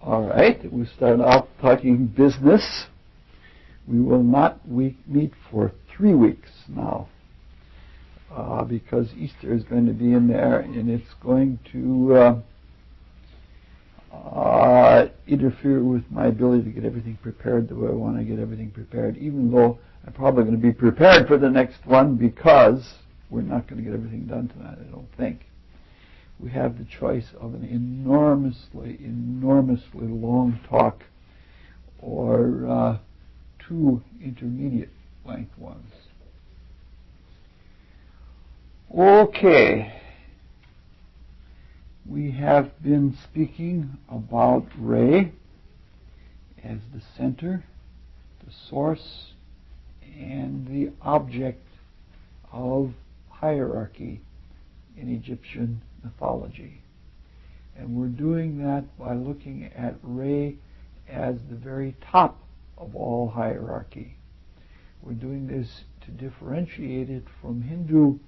All right, we start off talking business. We will not meet for 3 weeks now because Easter is going to be in there, and it's going to interfere with my ability to get everything prepared the way I want to get everything prepared, even though I'm probably going to be prepared for the next one because we're not going to get everything done tonight, I don't think. We have the choice of an enormously long talk or 2 intermediate length ones. Okay. We have been speaking about Re as the center, the source, and the object of hierarchy in Egyptian mythology. And we're doing that by looking at Re as the very top of all hierarchy. We're doing this to differentiate it from Hindu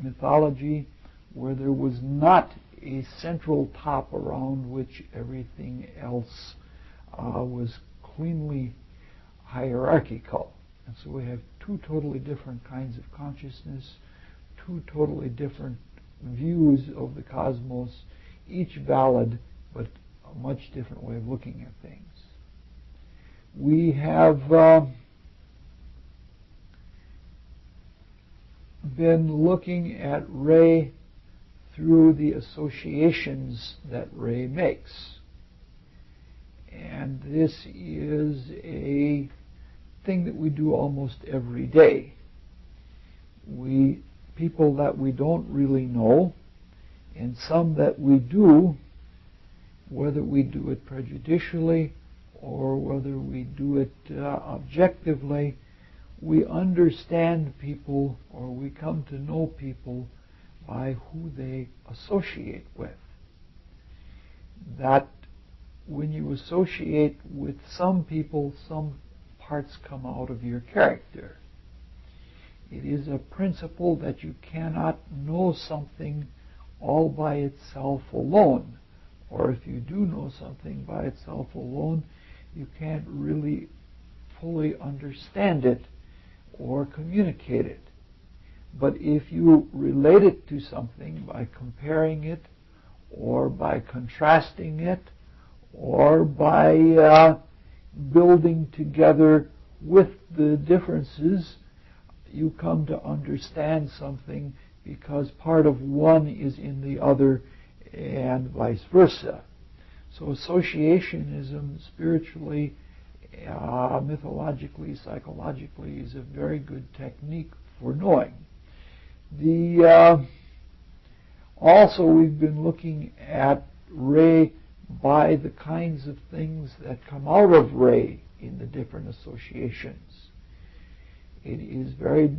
mythology, where there was not a central top around which everything else was cleanly hierarchical. And so we have 2 totally different kinds of consciousness, 2 totally different views of the cosmos, each valid, but a much different way of looking at things. We have been looking at Re through the associations that Re makes. And this is a thing that we do almost every day. People that we don't really know, and some that we do, whether we do it prejudicially or whether we do it objectively, we understand people or we come to know people by who they associate with. That when you associate with some people, some parts come out of your character. It is a principle that you cannot know something all by itself alone. Or if you do know something by itself alone, you can't really fully understand it or communicate it. But if you relate it to something by comparing it, or by contrasting it, or by building together with the differences, you come to understand something because part of one is in the other and vice versa. So associationism, spiritually, mythologically, psychologically, is a very good technique for knowing. Also, we've been looking at Re by the kinds of things that come out of Re in the different associations. It is very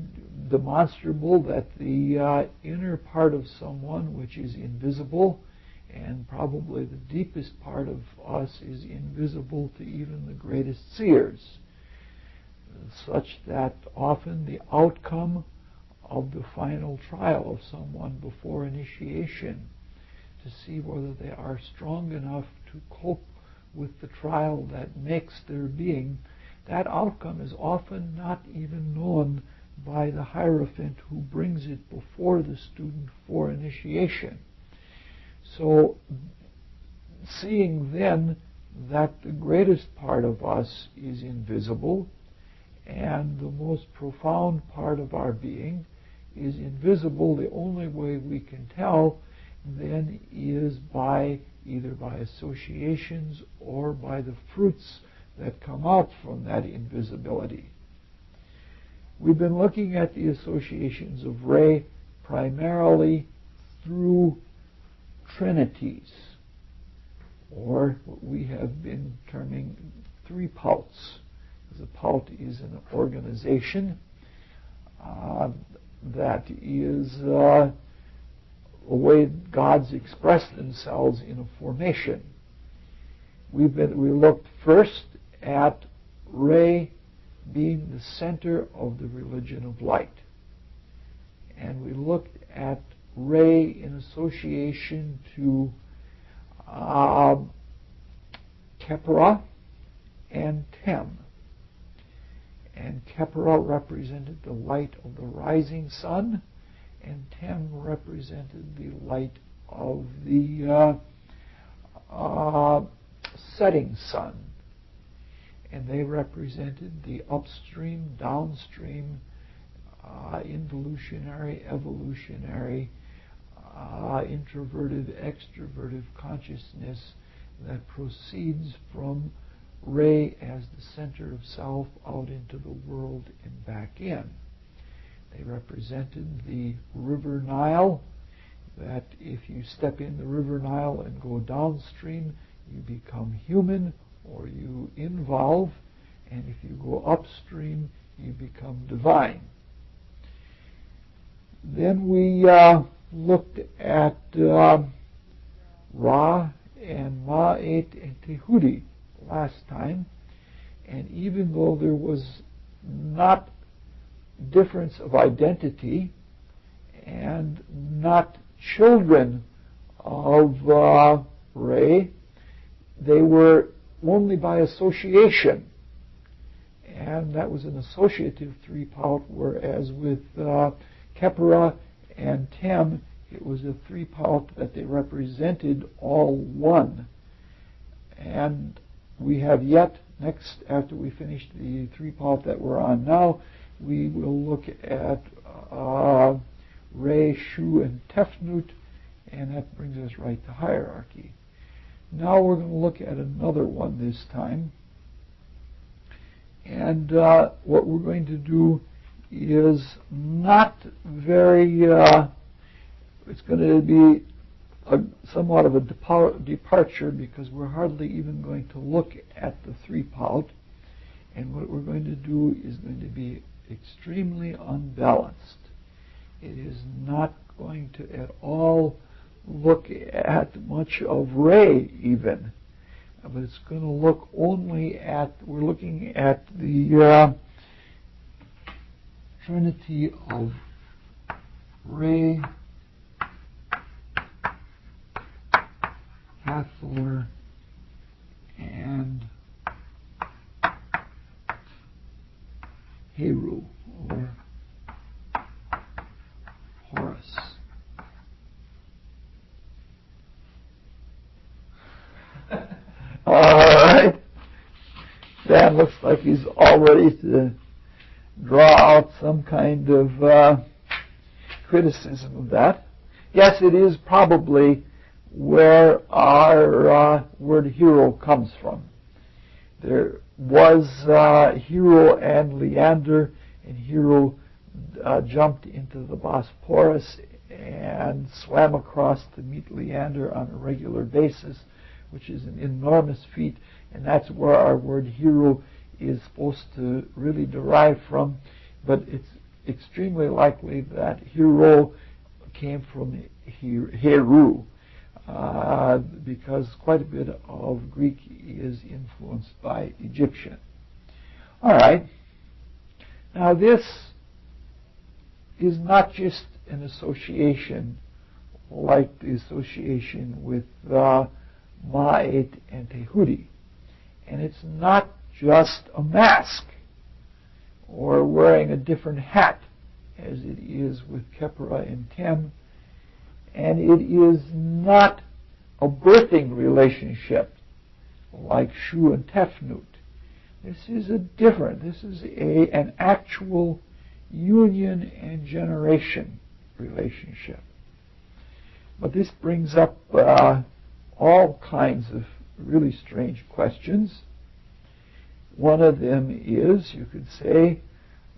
demonstrable that the inner part of someone, which is invisible, and probably the deepest part of us is invisible to even the greatest seers, such that often the outcome of the final trial of someone before initiation, to see whether they are strong enough to cope with the trial that makes their being, that outcome is often not even known by the Hierophant who brings it before the student for initiation. So, seeing then that the greatest part of us is invisible, and the most profound part of our being is invisible, the only way we can tell then is either by associations or by the fruits that come out from that invisibility. We've been looking at the associations of Re primarily through trinities, or what we have been terming 3 pouts. The pout is an organization that is a way gods express themselves in a formation. We looked first at Re being the center of the religion of light. And we looked at Re in association to Khepra and Tem. And Khepra represented the light of the rising sun, and Tem represented the light of the setting sun. And they represented the upstream, downstream, involutionary, evolutionary, introverted, extroverted consciousness that proceeds from Re as the center of self out into the world and back in. They represented the river Nile, that if you step in the river Nile and go downstream, you become human or you involve, and if you go upstream, you become divine. Then we looked at Ra and Ma'at and Tehuti last time, and even though there was not difference of identity and not children of Re, they were only by association, and that was an associative three-part, whereas with Khepra and Tem, it was a three-part that they represented all one. And we have yet, next, after we finish the three-part that we're on now, we will look at Re, Shu, and Tefnut, and that brings us right to hierarchy. Now we're going to look at another one this time. And what we're going to do is not very, it's going to be somewhat of a departure, because we're hardly even going to look at the three-part. And what we're going to do is going to be extremely unbalanced. It is not going to at all look at much of Re even, but it's going to look only at, we're looking at the trinity of Re, Hathor, and Heru, or Horus. All right. Dan looks like he's all ready to draw out some kind of criticism of that. Yes, it is probably where our word hero comes from. There was Hero and Leander, and Hero jumped into the Bosporus and swam across to meet Leander on a regular basis, which is an enormous feat, and that's where our word hero is supposed to really derive from. But it's extremely likely that hero came from Heru, because quite a bit of Greek is influenced by Egyptian. All right. Now this is not just an association like the association with Ma'at and Tehuti. And it's not just a mask or wearing a different hat as it is with Khepra and Tem. And it is not a birthing relationship like Shu and Tefnut. This is an actual union and generation relationship. But this brings up all kinds of really strange questions. One of them is, you could say,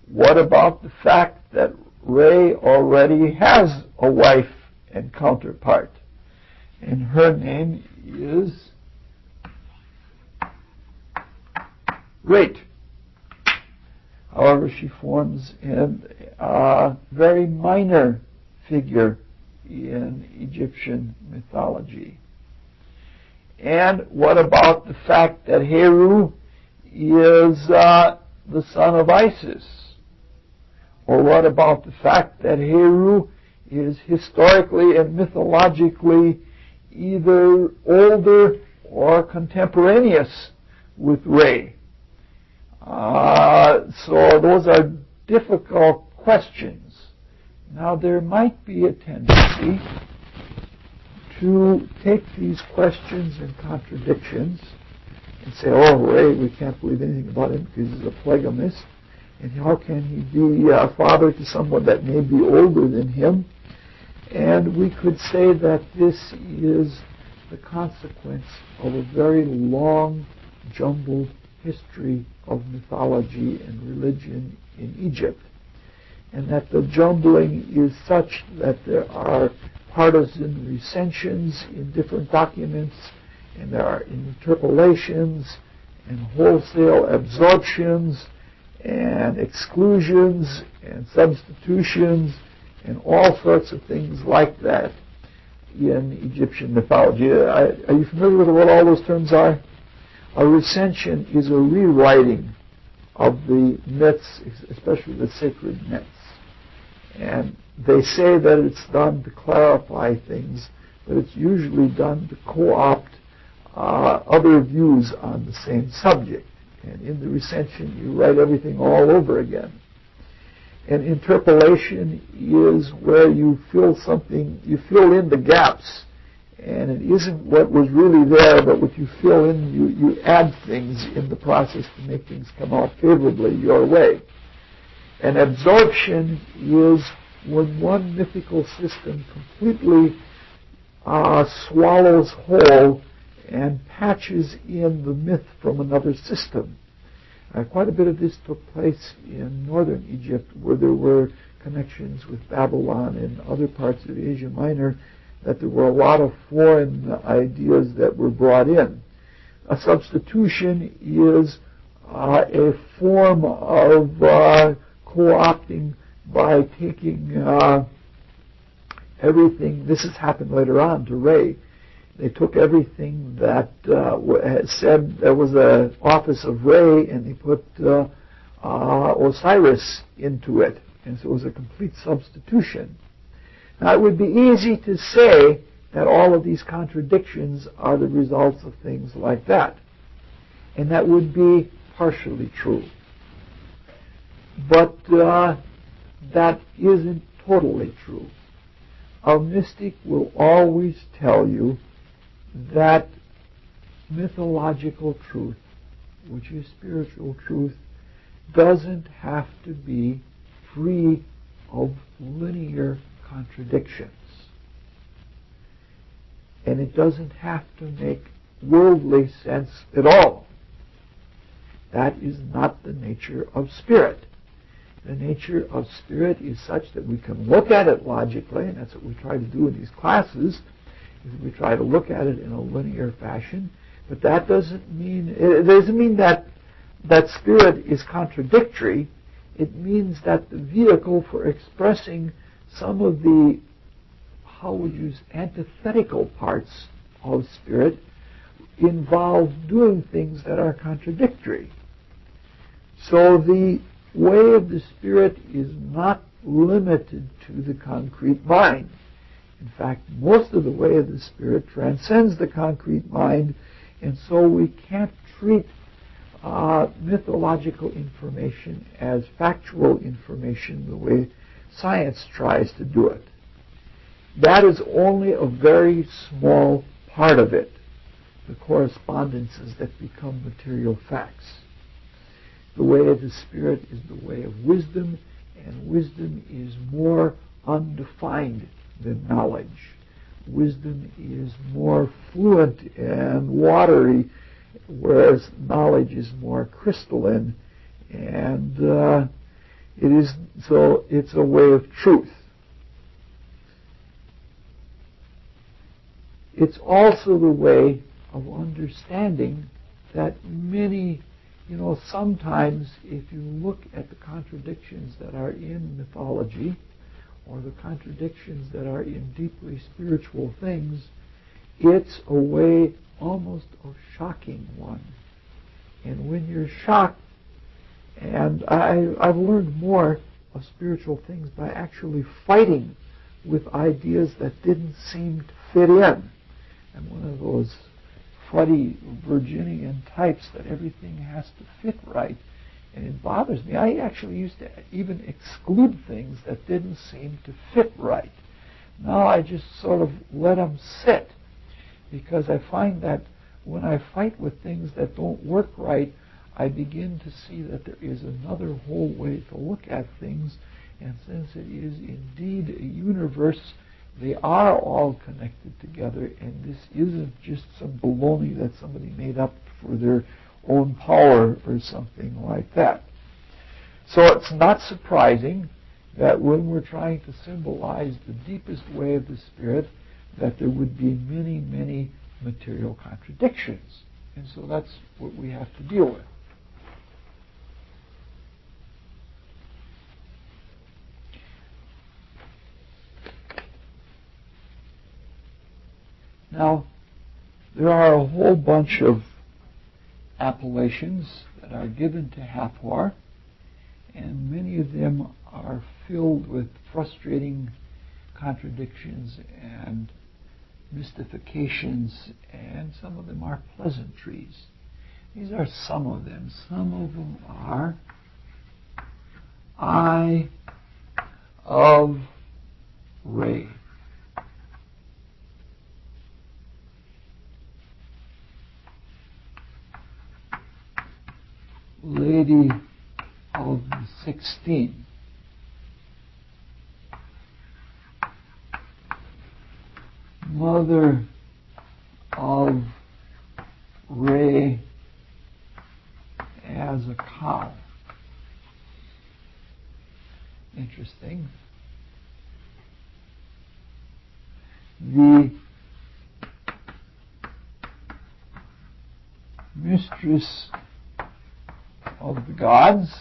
what about the fact that Re already has a wife and counterpart, and her name is Rate. However, she forms a very minor figure in Egyptian mythology. And what about the fact that Heru is the son of Isis? Or what about the fact that Heru is historically and mythologically either older or contemporaneous with Re? So those are difficult questions. Now, there might be a tendency to take these questions and contradictions and say, oh, Re, we can't believe anything about him because he's a polygamist, and how can he be a father to someone that may be older than him? And we could say that this is the consequence of a very long, jumbled history of mythology and religion in Egypt. And that the jumbling is such that there are partisan recensions in different documents, and there are interpolations and wholesale absorptions and exclusions and substitutions and all sorts of things like that in Egyptian mythology. Are you familiar with what all those terms are? A recension is a rewriting of the myths, especially the sacred myths. And they say that it's done to clarify things, but it's usually done to co-opt other views on the same subject. And in the recension, you write everything all over again. And interpolation is where you fill something, you fill in the gaps, and it isn't what was really there, but what you fill in, you add things in the process to make things come out favorably your way. And absorption is when one mythical system completely swallows whole and patches in the myth from another system. Quite a bit of this took place in northern Egypt, where there were connections with Babylon and other parts of Asia Minor, that there were a lot of foreign ideas that were brought in. A substitution is a form of co-opting by taking everything. This has happened later on to Re. They took everything that said there was an office of Re, and they put Osiris into it. And so it was a complete substitution. Now, it would be easy to say that all of these contradictions are the results of things like that. And that would be partially true. But that isn't totally true. A mystic will always tell you that mythological truth, which is spiritual truth, doesn't have to be free of linear contradictions. And it doesn't have to make worldly sense at all. That is not the nature of spirit. The nature of spirit is such that we can look at it logically, and that's what we try to do in these classes, is we try to look at it in a linear fashion. But that doesn't mean, it doesn't mean that spirit is contradictory. It means that the vehicle for expressing some of the, how would you use, antithetical parts of spirit involve doing things that are contradictory. So the way of the spirit is not limited to the concrete mind. In fact, most of the way of the spirit transcends the concrete mind, and so we can't treat mythological information as factual information the way science tries to do it. That is only a very small part of it, the correspondences that become material facts. The way of the spirit is the way of wisdom, and wisdom is more undefined than knowledge. Wisdom is more fluent and watery, whereas knowledge is more crystalline, and it's a way of truth. It's also the way of understanding that many, sometimes if you look at the contradictions that are in mythology, or the contradictions that are in deeply spiritual things, it's a way almost of shocking one. And when you're shocked, and I've learned more of spiritual things by actually fighting with ideas that didn't seem to fit in. And one of those fuddy Virginian types that everything has to fit right. And it bothers me. I actually used to even exclude things that didn't seem to fit right. Now I just sort of let them sit, because I find that when I fight with things that don't work right, I begin to see that there is another whole way to look at things. And since it is indeed a universe, they are all connected together, and this isn't just some baloney that somebody made up for their own power or something like that. So it's not surprising that when we're trying to symbolize the deepest way of the Spirit, that there would be many, many material contradictions. And so that's what we have to deal with. Now, there are a whole bunch of appellations that are given to Hathor, and many of them are filled with frustrating contradictions and mystifications, and some of them are pleasantries. These are some of them. Some of them are Eye of Re. Lady of the 16. Mother of Re as a cow. Interesting. The mistress of the gods,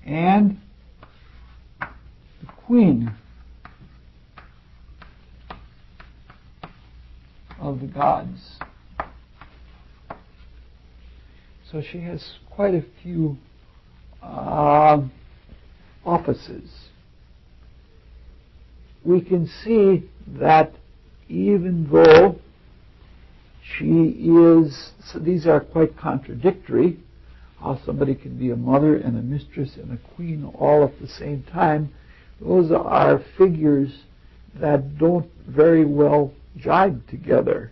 and the queen of the gods. So she has quite a few offices. We can see that even though she is, so these are quite contradictory, how somebody can be a mother and a mistress and a queen all at the same time. Those are figures that don't very well jibe together.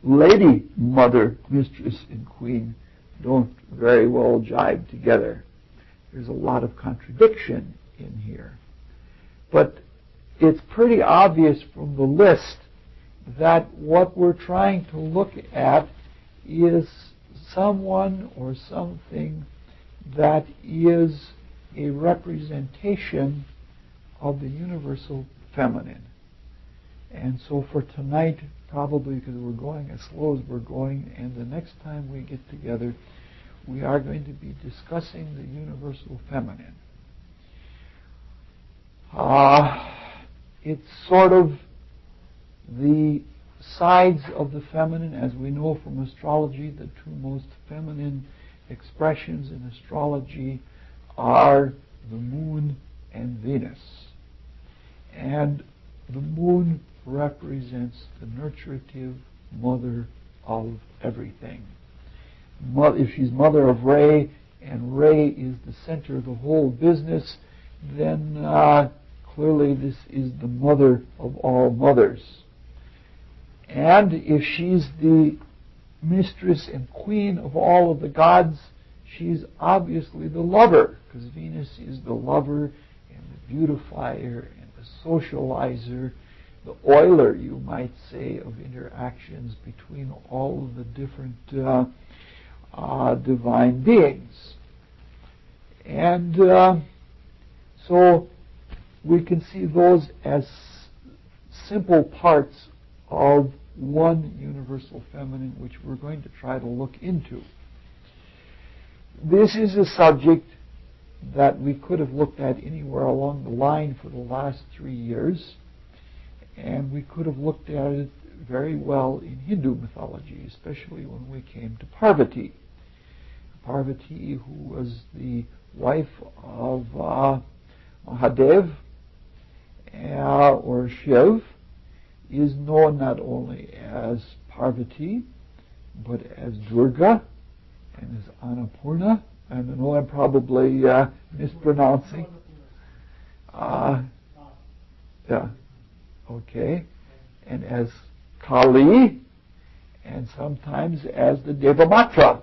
Lady, mother, mistress, and queen don't very well jibe together. There's a lot of contradiction in here. But it's pretty obvious from the list that what we're trying to look at is someone or something that is a representation of the universal feminine. And so for tonight, probably because we're going as slow as we're going, and the next time we get together, we are going to be discussing the universal feminine. It's sort of the sides of the feminine. As we know from astrology, the two most feminine expressions in astrology are the moon and Venus. And the moon represents the nurturative mother of everything. If she's mother of Re, and Re is the center of the whole business, then clearly this is the mother of all mothers. And if she's the mistress and queen of all of the gods, she's obviously the lover, because Venus is the lover and the beautifier and the socializer, the oiler, you might say, of interactions between all of the different divine beings. And so we can see those as simple parts of one universal feminine, which we're going to try to look into. This is a subject that we could have looked at anywhere along the line for the last 3 years, and we could have looked at it very well in Hindu mythology, especially when we came to Parvati. Parvati, who was the wife of Mahadev, or Shiv, is known not only as Parvati, but as Durga and as Annapurna. I know I'm probably mispronouncing. Yeah, okay. And as Kali, and sometimes as the Devamatra,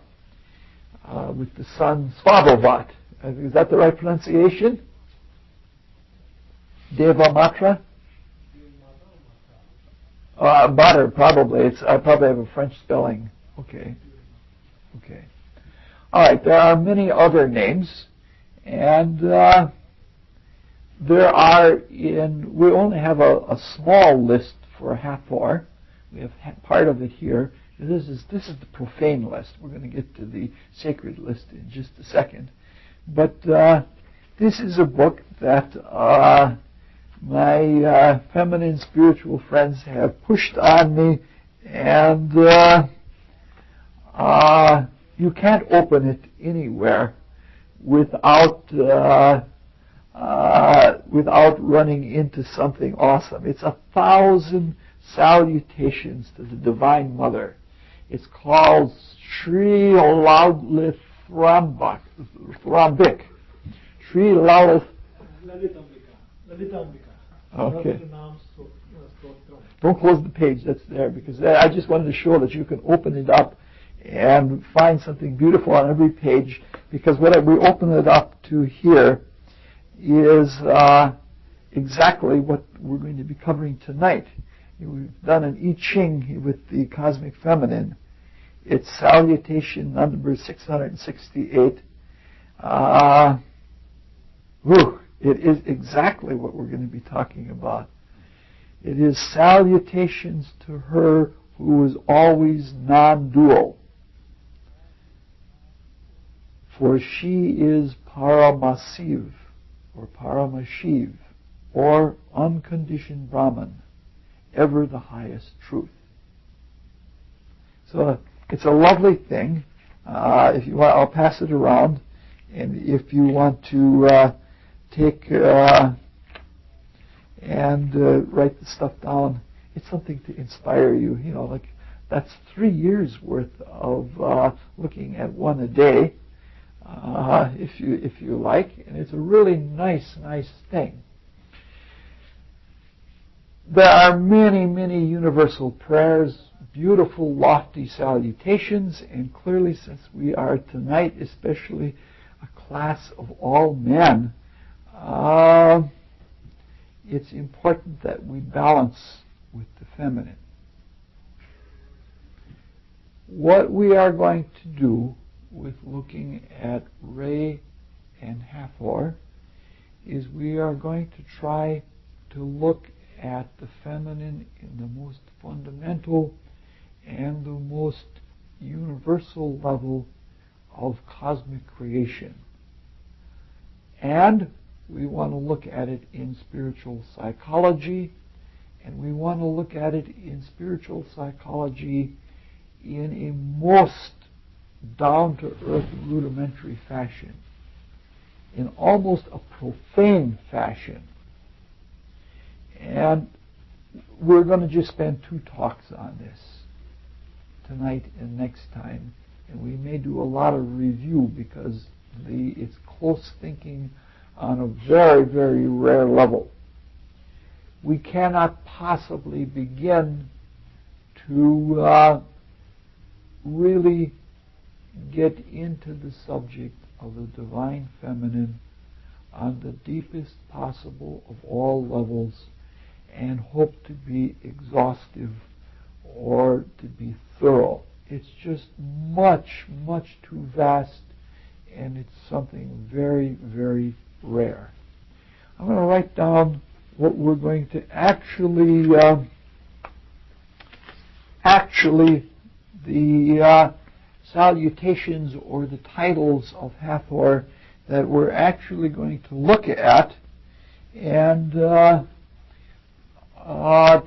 with the son Svabhovat. Is that the right pronunciation? Devamatra? Butter, probably. I probably have a French spelling. Okay. Okay. All right, there are many other names, and we only have a small list for Hathor. We have part of it here. This is the profane list. We're going to get to the sacred list in just a second. But this is a book that my feminine spiritual friends have pushed on me, and you can't open it anywhere without running into something awesome. It's 1,000 salutations to the Divine Mother. It's called Sri Lalith Thrambik. Sri Lalith. Okay. Don't close the page. That's there because I just wanted to show that you can open it up and find something beautiful on every page, because what we open it up to here is exactly what we're going to be covering tonight. We've done an I Ching with the Cosmic Feminine. It's salutation number 668. It is exactly what we're going to be talking about. It is salutations to her who is always non-dual. For she is Paramasiv, or Paramashiv, or unconditioned Brahman, ever the highest truth. So it's a lovely thing. If you want, I'll pass it around, and if you want to take and write the stuff down, it's something to inspire you. You know, like that's 3 years worth of looking at one a day, if you like, and it's a really nice thing. There are many universal prayers, beautiful, lofty salutations, and clearly, since we are tonight, especially a class of all men, it's important that we balance with the feminine. What we are going to do with looking at Re and Hathor is we are going to try to look at the feminine in the most fundamental and the most universal level of cosmic creation. And we want to look at it in spiritual psychology, and we want to look at it in spiritual psychology in a most down-to-earth rudimentary fashion, in almost a profane fashion. And we're going to just spend 2 talks on this tonight and next time, and we may do a lot of review because it's close thinking on a very rare level. We cannot possibly begin to really get into the subject of the Divine Feminine on the deepest possible of all levels and hope to be exhaustive or to be thorough. It's just much too vast, and it's something very rare. I'm going to write down what we're going to the salutations or the titles of Hathor that we're actually going to look at, and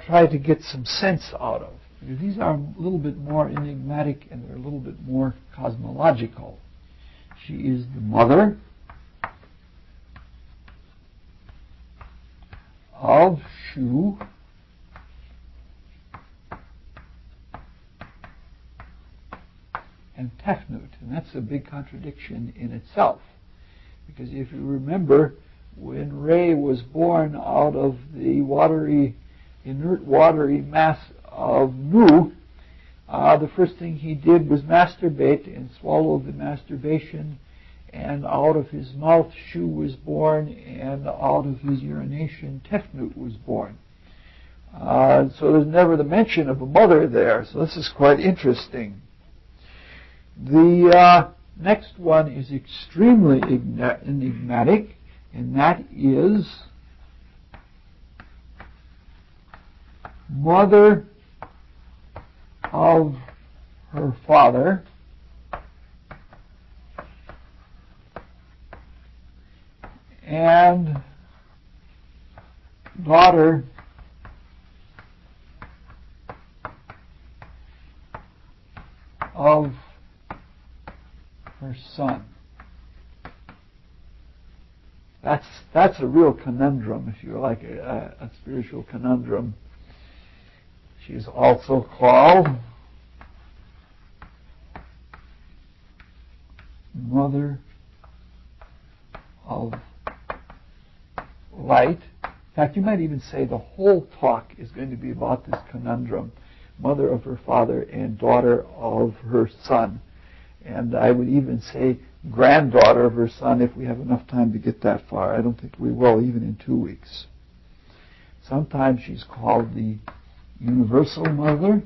try to get some sense out of. Because these are a little bit more enigmatic and they're a little bit more cosmological. She is the mother of Shu, that's a big contradiction in itself. Because if you remember, when Ray was born out of the inert watery mass of Nu, the first thing he did was masturbate and swallow the masturbation, and out of his mouth Shu was born, and out of his urination Tefnut was born. So there's never the mention of a mother there, so this is quite interesting. The next one is extremely enigmatic, and that is mother of her father and daughter of her son. That's a real conundrum, if you like, a spiritual conundrum. She is also called Mother of Light. In fact, you might even say the whole talk is going to be about this conundrum, mother of her father and daughter of her son. And I would even say granddaughter of her son if we have enough time to get that far. I don't think we will, even in 2 weeks. Sometimes she's called the Universal Mother.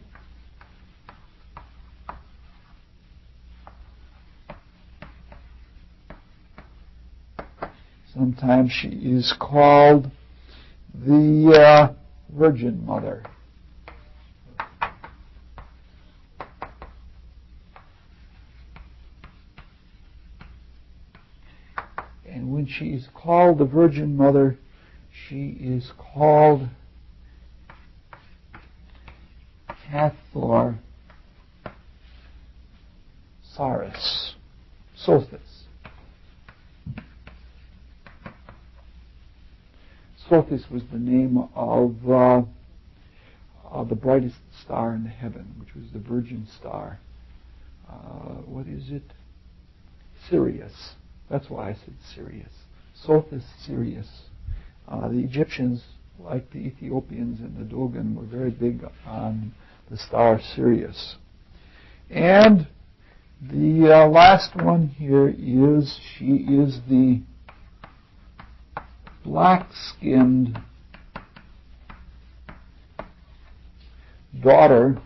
Sometimes she is called the Virgin Mother. And when she is called the Virgin Mother, she is called Hathor Saris, Sothis. Sothis was the name of the brightest star in the heaven, which was the Virgin Star. What is it? Sirius. That's why I said Sirius. Sothis Sirius. The Egyptians, like the Ethiopians and the Dogon, were very big on the star Sirius. And the last one here is, she is the black-skinned daughter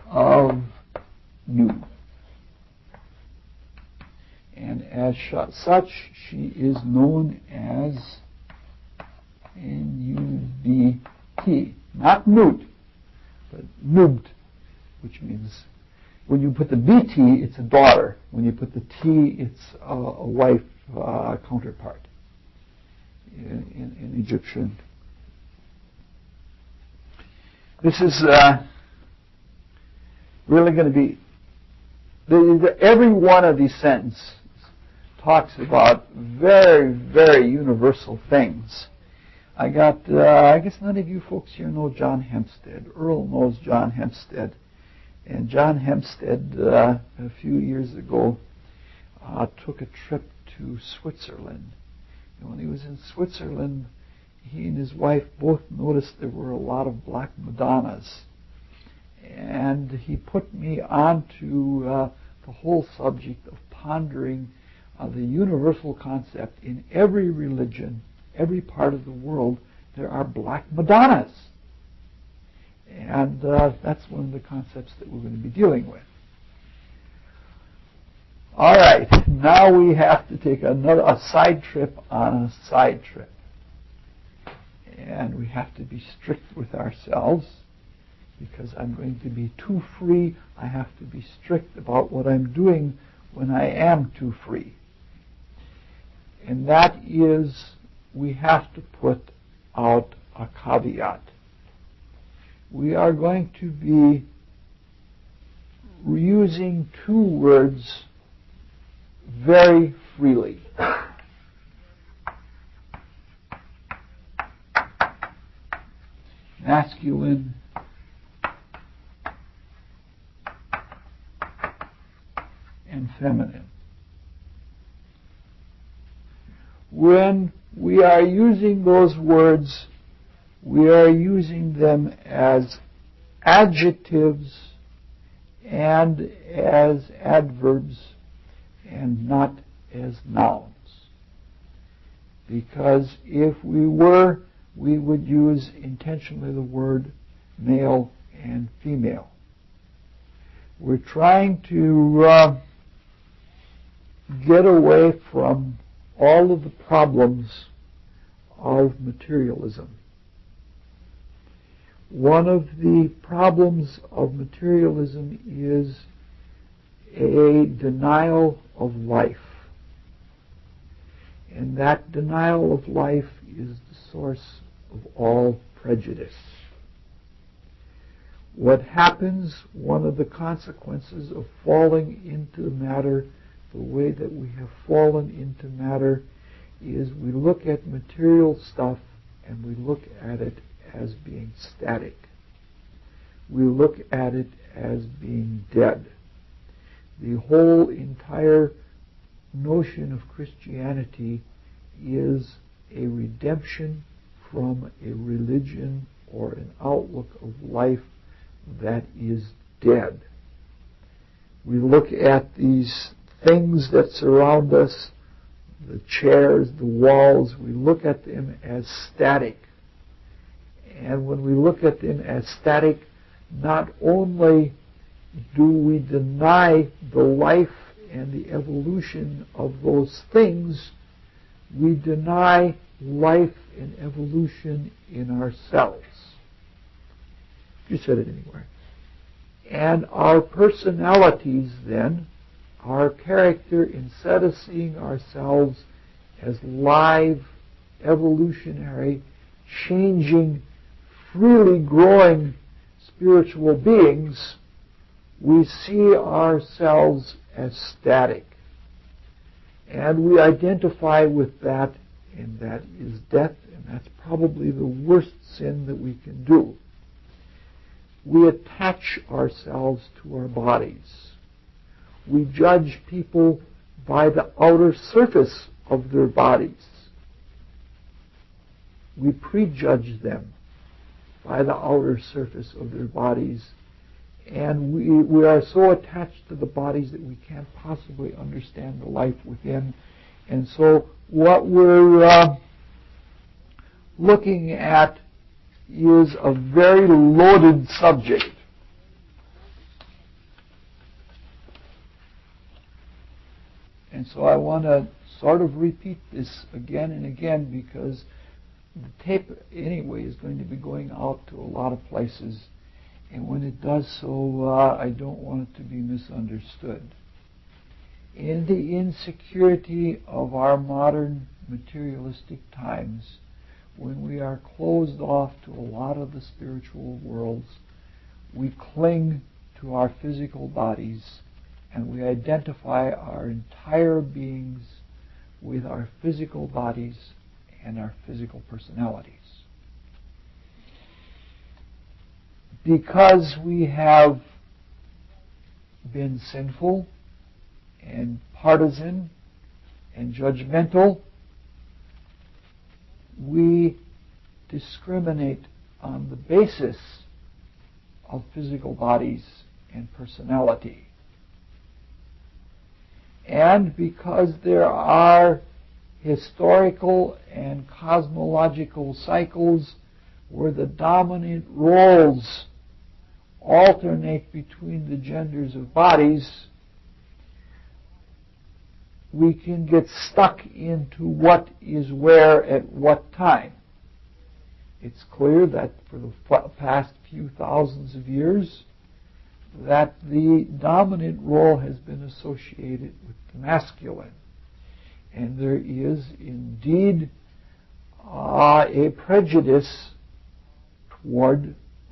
of Nu. And as such, she is known as N-U-B-T. Not Nut, but Nubt, which means when you put the BT, it's a daughter. When you put the T, it's a wife counterpart in Egyptian. This is really going to be... every one of these sentences talks about very, very universal things. I guess none of you folks here know John Hempstead. Earl knows John Hempstead. And John Hempstead, a few years ago, took a trip to Switzerland. And when he was in Switzerland, he and his wife both noticed there were a lot of black Madonnas. And he put me onto the whole subject of pondering the universal concept. In every religion, every part of the world, there are black Madonnas. And that's one of the concepts that we're going to be dealing with. All right, now we have to take a side trip on a side trip. And we have to be strict with ourselves, because I'm going to be too free. I have to be strict about what I'm doing when I am too free. And that is, we have to put out a caveat. We are going to be using two words very freely. Masculine feminine. When we are using those words, we are using them as adjectives and as adverbs and not as nouns. Because if we were, we would use intentionally the word male and female. We're trying to get away from all of the problems of materialism. One of the problems of materialism is a denial of life. And that denial of life is the source of all prejudice. What happens, one of the consequences of falling into matter the way that we have fallen into matter, is we look at material stuff and we look at it as being static. We look at it as being dead. The whole entire notion of Christianity is a redemption from a religion or an outlook of life that is dead. We look at these things that surround us, the chairs, the walls, we look at them as static. And when we look at them as static, not only do we deny the life and the evolution of those things, we deny life and evolution in ourselves. You said it anywhere. And our personalities then, our character, instead of seeing ourselves as live, evolutionary, changing, freely growing spiritual beings, we see ourselves as static. And we identify with that, and that is death, and that's probably the worst sin that we can do. We attach ourselves to our bodies. We judge people by the outer surface of their bodies. We prejudge them by the outer surface of their bodies. And we are so attached to the bodies that we can't possibly understand the life within. And so what we're looking at is a very loaded subject. And so I want to sort of repeat this again and again, because the tape anyway is going to be going out to a lot of places. And when it does so, I don't want it to be misunderstood. In the insecurity of our modern materialistic times, when we are closed off to a lot of the spiritual worlds, we cling to our physical bodies and we identify our entire beings with our physical bodies and our physical personalities. Because we have been sinful and partisan and judgmental, we discriminate on the basis of physical bodies and personality. And because there are historical and cosmological cycles where the dominant roles alternate between the genders of bodies, we can get stuck into what is where at what time. It's clear that for the past few thousands of years that the dominant role has been associated with the masculine. And there is indeed a prejudice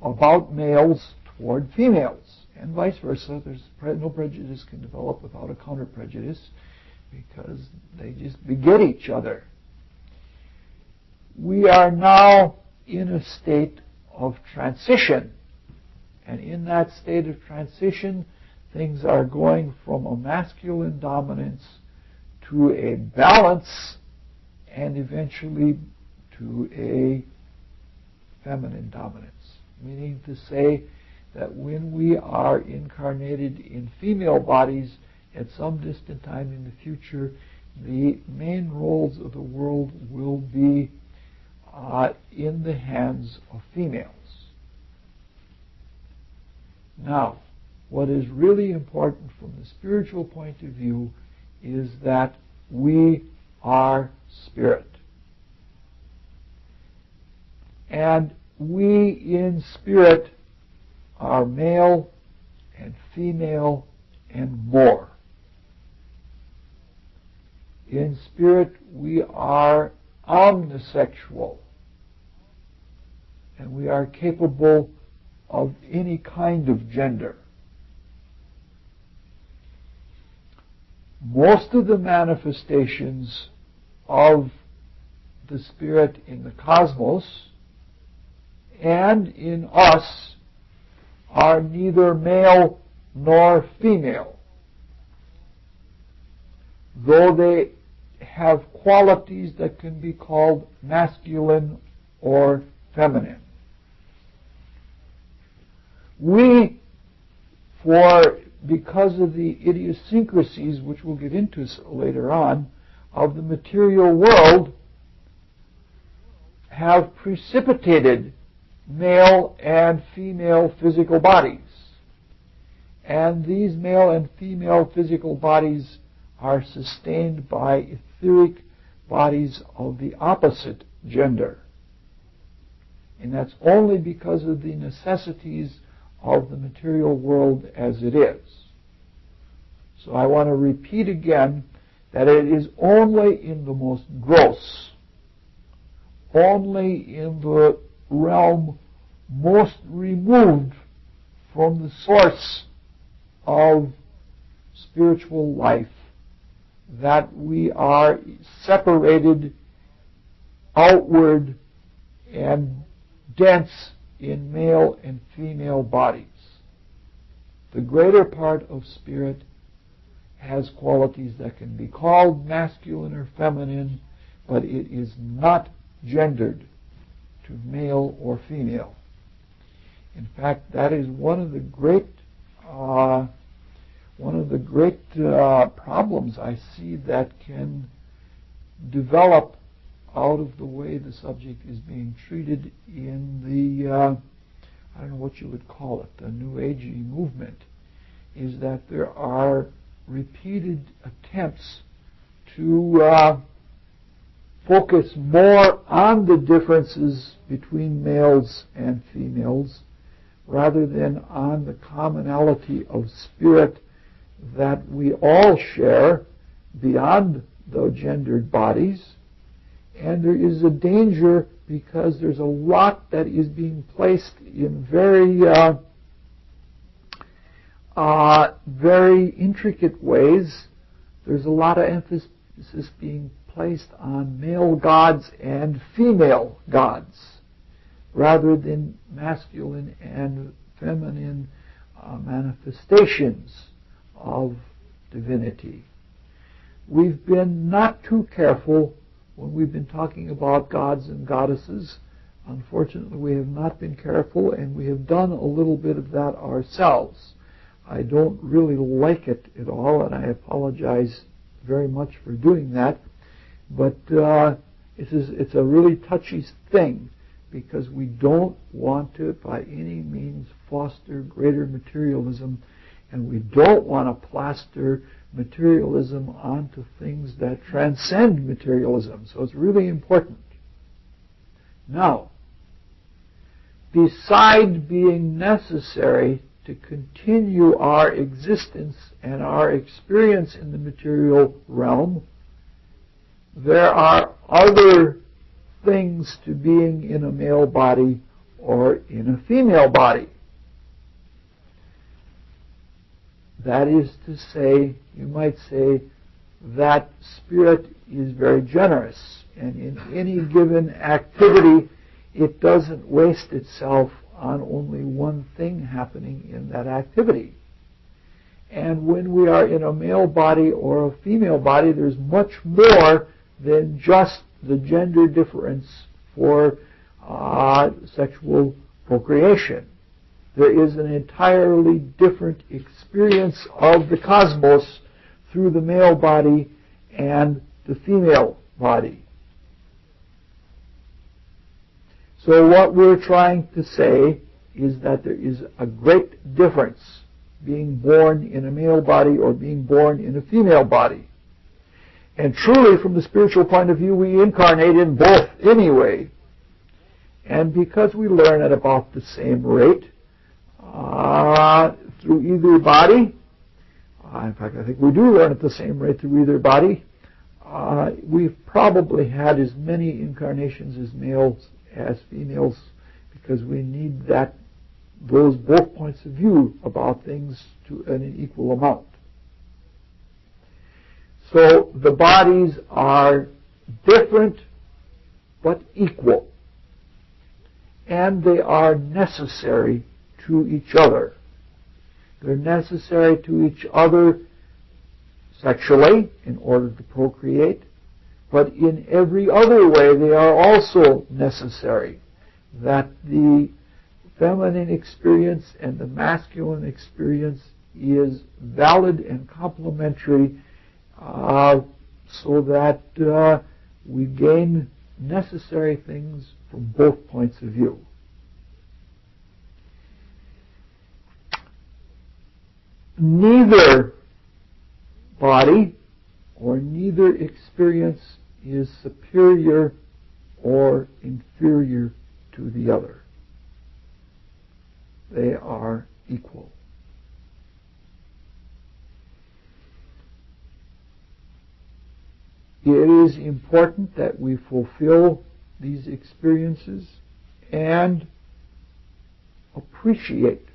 about males toward females, and vice versa. No prejudice can develop without a counter-prejudice, because they just beget each other. We are now in a state of transition, and in that state of transition, things are going from a masculine dominance to a balance and eventually to a feminine dominance. Meaning to say that when we are incarnated in female bodies at some distant time in the future, the main roles of the world will be in the hands of females. Now, what is really important from the spiritual point of view is that we are spirit. And we in spirit are male and female and more. In spirit we are omnisexual, and we are capable of any kind of gender. Most of the manifestations of the spirit in the cosmos and in us are neither male nor female, though they have qualities that can be called masculine or feminine. We, because of the idiosyncrasies, which we'll get into later on, of the material world, have precipitated male and female physical bodies. And these male and female physical bodies are sustained by etheric bodies of the opposite gender. And that's only because of the necessities of the material world as it is. So I want to repeat again that it is only in the most gross, only in the realm most removed from the source of spiritual life that we are separated outward and dense in male and female bodies. The greater part of spirit has qualities that can be called masculine or feminine, but it is not gendered to male or female. In fact, that is one of the great problems I see that can develop out of the way the subject is being treated in the, I don't know what you would call it, the New Agey movement, is that there are repeated attempts to focus more on the differences between males and females rather than on the commonality of spirit that we all share beyond the gendered bodies. And there is a danger because there's a lot that is being placed in very intricate ways. There's a lot of emphasis being placed on male gods and female gods rather than masculine and feminine manifestations of divinity. We've been not too careful when we've been talking about gods and goddesses. Unfortunately, we have not been careful, and we have done a little bit of that ourselves. I don't really like it at all, and I apologize very much for doing that. But it's a really touchy thing, because we don't want to, by any means, foster greater materialism, and we don't want to plaster materialism onto things that transcend materialism. So it's really important. Now, besides being necessary to continue our existence and our experience in the material realm, there are other things to being in a male body or in a female body. That is to say, you might say, that spirit is very generous, and in any given activity, it doesn't waste itself on only one thing happening in that activity. And when we are in a male body or a female body, there's much more than just the gender difference for sexual procreation. There is an entirely different experience of the cosmos through the male body and the female body. So what we're trying to say is that there is a great difference being born in a male body or being born in a female body. And truly, from the spiritual point of view, we incarnate in both anyway. And because we learn at about the same rate through either body, in fact, I think we do learn at the same rate through either body, we've probably had as many incarnations as males as females, because we need those both points of view about things to an equal amount. So the bodies are different but equal, and they are necessary to each other. They're necessary to each other sexually in order to procreate, but in every other way they are also necessary. That the feminine experience and the masculine experience is valid and complementary, so that we gain necessary things from both points of view. Neither body or neither experience is superior or inferior to the other. They are equal. It is important that we fulfill these experiences and appreciate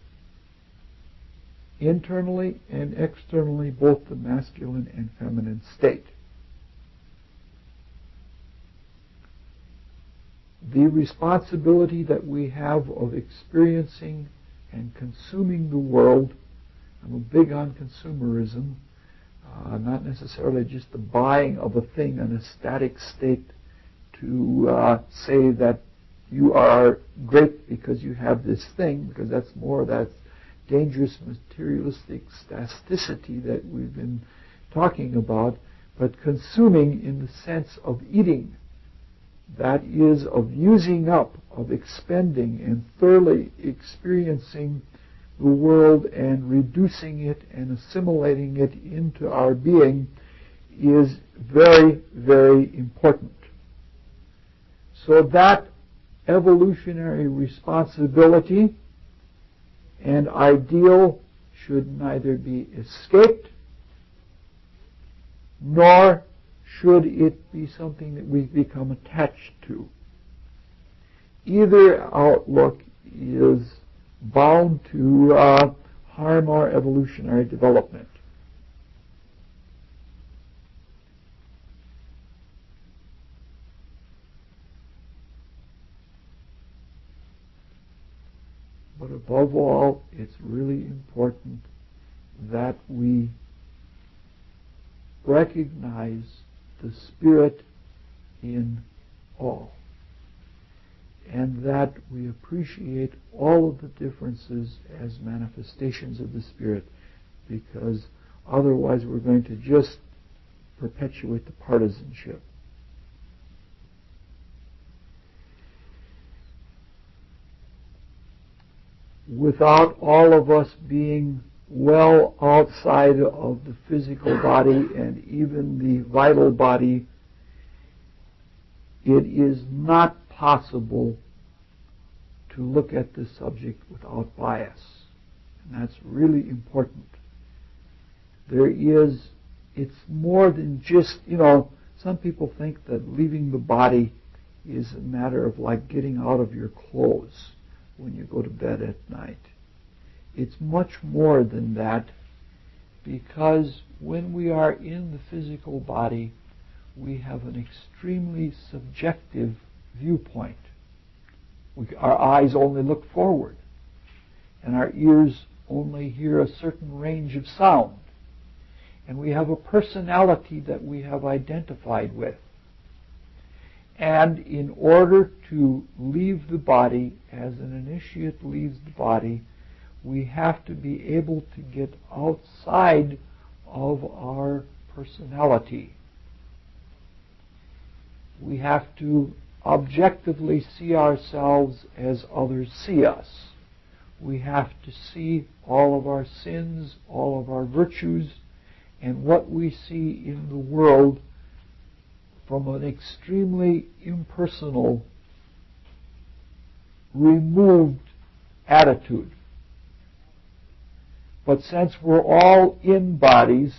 internally and externally both the masculine and feminine state. The responsibility that we have of experiencing and consuming the world. I'm big on consumerism, not necessarily just the buying of a thing in a static state to say that you are great because you have this thing, because that's more that dangerous materialistic staticity that we've been talking about, but consuming in the sense of eating. That is, of using up, of expending, and thoroughly experiencing the world and reducing it and assimilating it into our being is very, very important. So that evolutionary responsibility and ideal should neither be escaped nor should it be something that we become attached to. Either outlook is bound to harm our evolutionary development. But above all, it's really important that we recognize the Spirit in all, and that we appreciate all of the differences as manifestations of the Spirit, because otherwise we're going to just perpetuate the partisanship. Without all of us being well outside of the physical body and even the vital body, it is not possible to look at this subject without bias. And that's really important. It's more than just, some people think that leaving the body is a matter of like getting out of your clothes when you go to bed at night. It's much more than that, because when we are in the physical body, we have an extremely subjective viewpoint. Our eyes only look forward, and our ears only hear a certain range of sound. And we have a personality that we have identified with. And in order to leave the body, as an initiate leaves the body, we have to be able to get outside of our personality. We have to objectively see ourselves as others see us. We have to see all of our sins, all of our virtues, and what we see in the world from an extremely impersonal, removed attitude. But since we're all in bodies,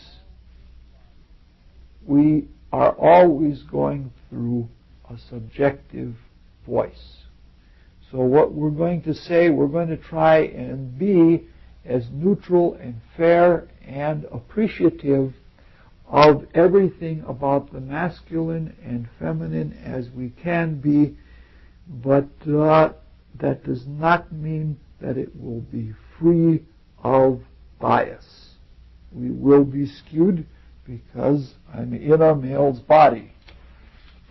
we are always going through a subjective voice. So what we're going to say, we're going to try and be as neutral and fair and appreciative of everything about the masculine and feminine as we can be, but that does not mean that it will be free of bias. We will be skewed because I'm in a male's body.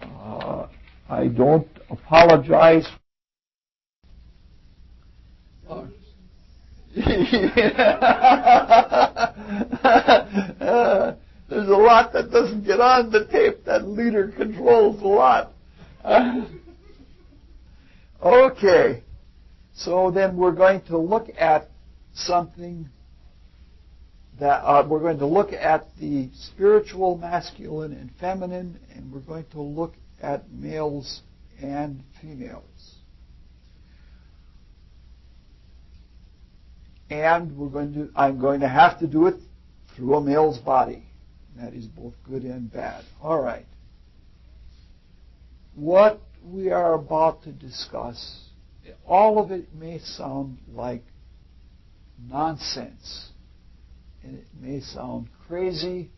I don't apologize. There's a lot that doesn't get on the tape. That leader controls a lot. Okay. So then we're going to look at something that we're going to look at the spiritual masculine and feminine, and we're going to look at males and females. And I'm going to have to do it through a male's body. That is both good and bad. All right. What we are about to discuss, all of it may sound like nonsense, and it may sound crazy,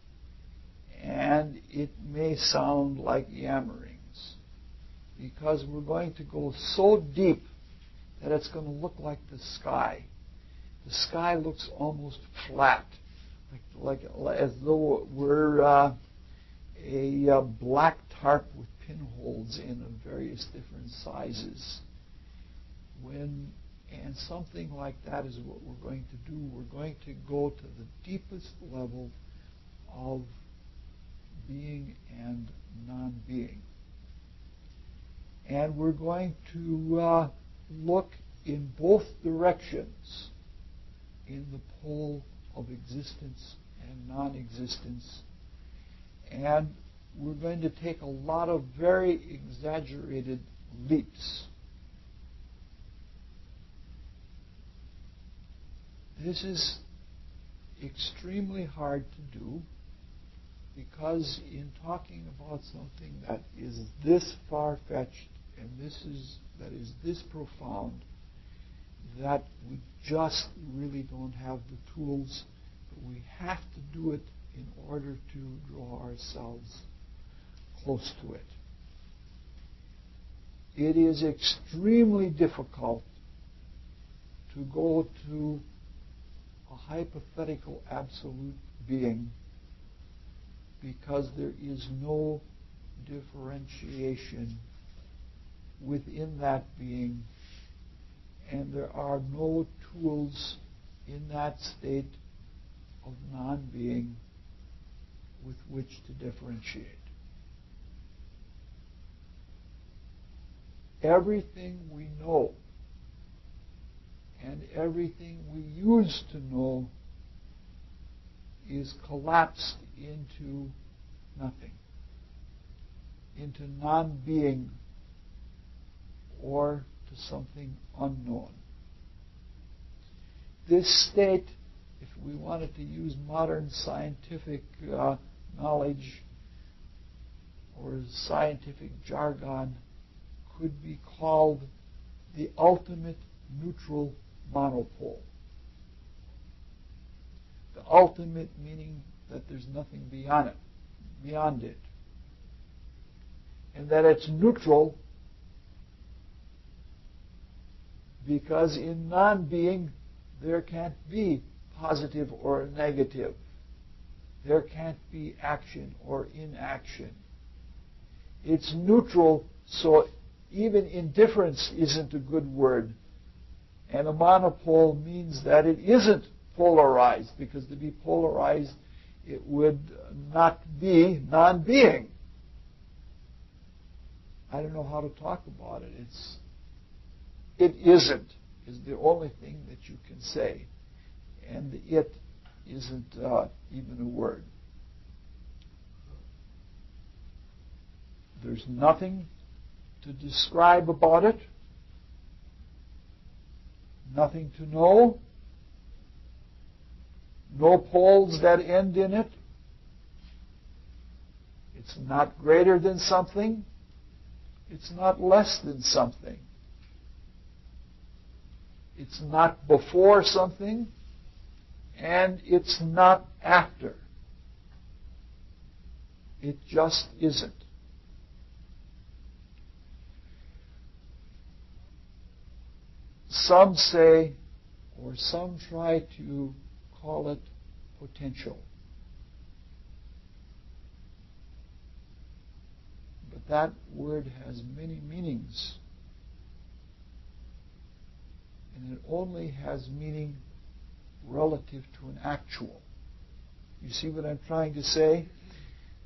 and it may sound like yammerings, because we're going to go so deep that it's going to look like the sky. The sky looks almost flat, like as though we're a black tarp with pinholes in of various different sizes. And something like that is what we're going to do. We're going to go to the deepest level of being and non-being. And we're going to look in both directions, in the pole of existence and non-existence. And we're going to take a lot of very exaggerated leaps. This is extremely hard to do, because in talking about something that is this far-fetched and that is this profound, that we just really don't have the tools, but we have to do it in order to draw ourselves close to it. It is extremely difficult to go to a hypothetical absolute being, because there is no differentiation within that being, and there are no tools in that state of non-being with which to differentiate. Everything we know and everything we used to know is collapsed into nothing, into non-being, or to something unknown. This state, if we wanted to use modern scientific knowledge or scientific jargon, could be called the ultimate neutral monopole. The ultimate meaning that there's nothing beyond it. And that it's neutral because in non-being there can't be positive or negative. There can't be action or inaction. It's neutral, so even indifference isn't a good word. And a monopole means that it isn't polarized, because to be polarized, it would not be non-being. I don't know how to talk about it. It isn't is the only thing that you can say. And the it isn't even a word. There's nothing to describe about it, nothing to know, no poles that end in it. It's not greater than something. It's not less than something. It's not before something, and it's not after. It just isn't. Some say, or some try to call it potential. But that word has many meanings. And it only has meaning relative to an actual. You see what I'm trying to say?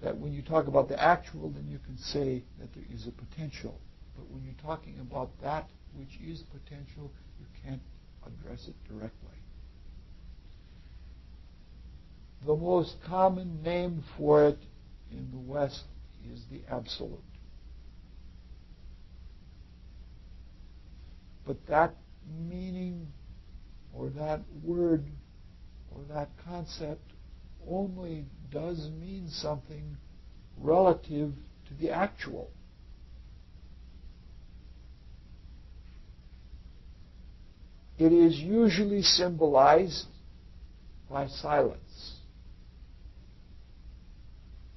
That when you talk about the actual, then you can say that there is a potential. But when you're talking about that which is potential, you can't address it directly. The most common name for it in the West is the absolute. But that meaning or that word or that concept only does mean something relative to the actual. It is usually symbolized by silence,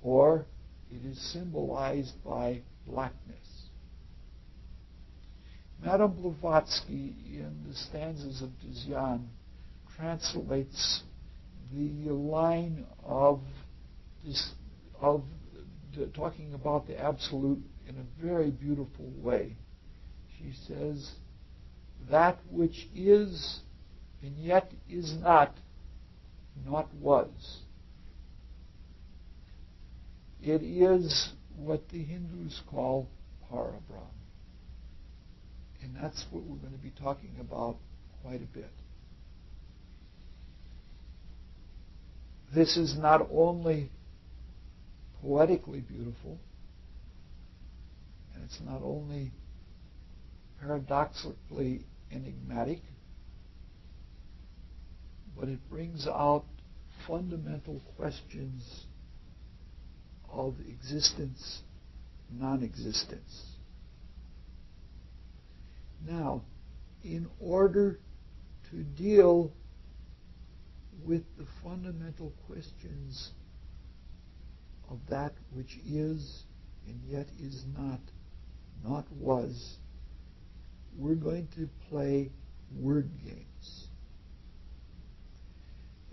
or it is symbolized by blackness. Madame Blavatsky, in the stanzas of Dzyan, translates the line of talking about the absolute in a very beautiful way. She says, "That which is and yet is not was." It is what the Hindus call Parabrahm. And that's what we're going to be talking about quite a bit. This is not only poetically beautiful, and it's not only paradoxically enigmatic, but it brings out fundamental questions of existence, non-existence. Now, in order to deal with the fundamental questions of that which is and yet is not was, we're going to play word games.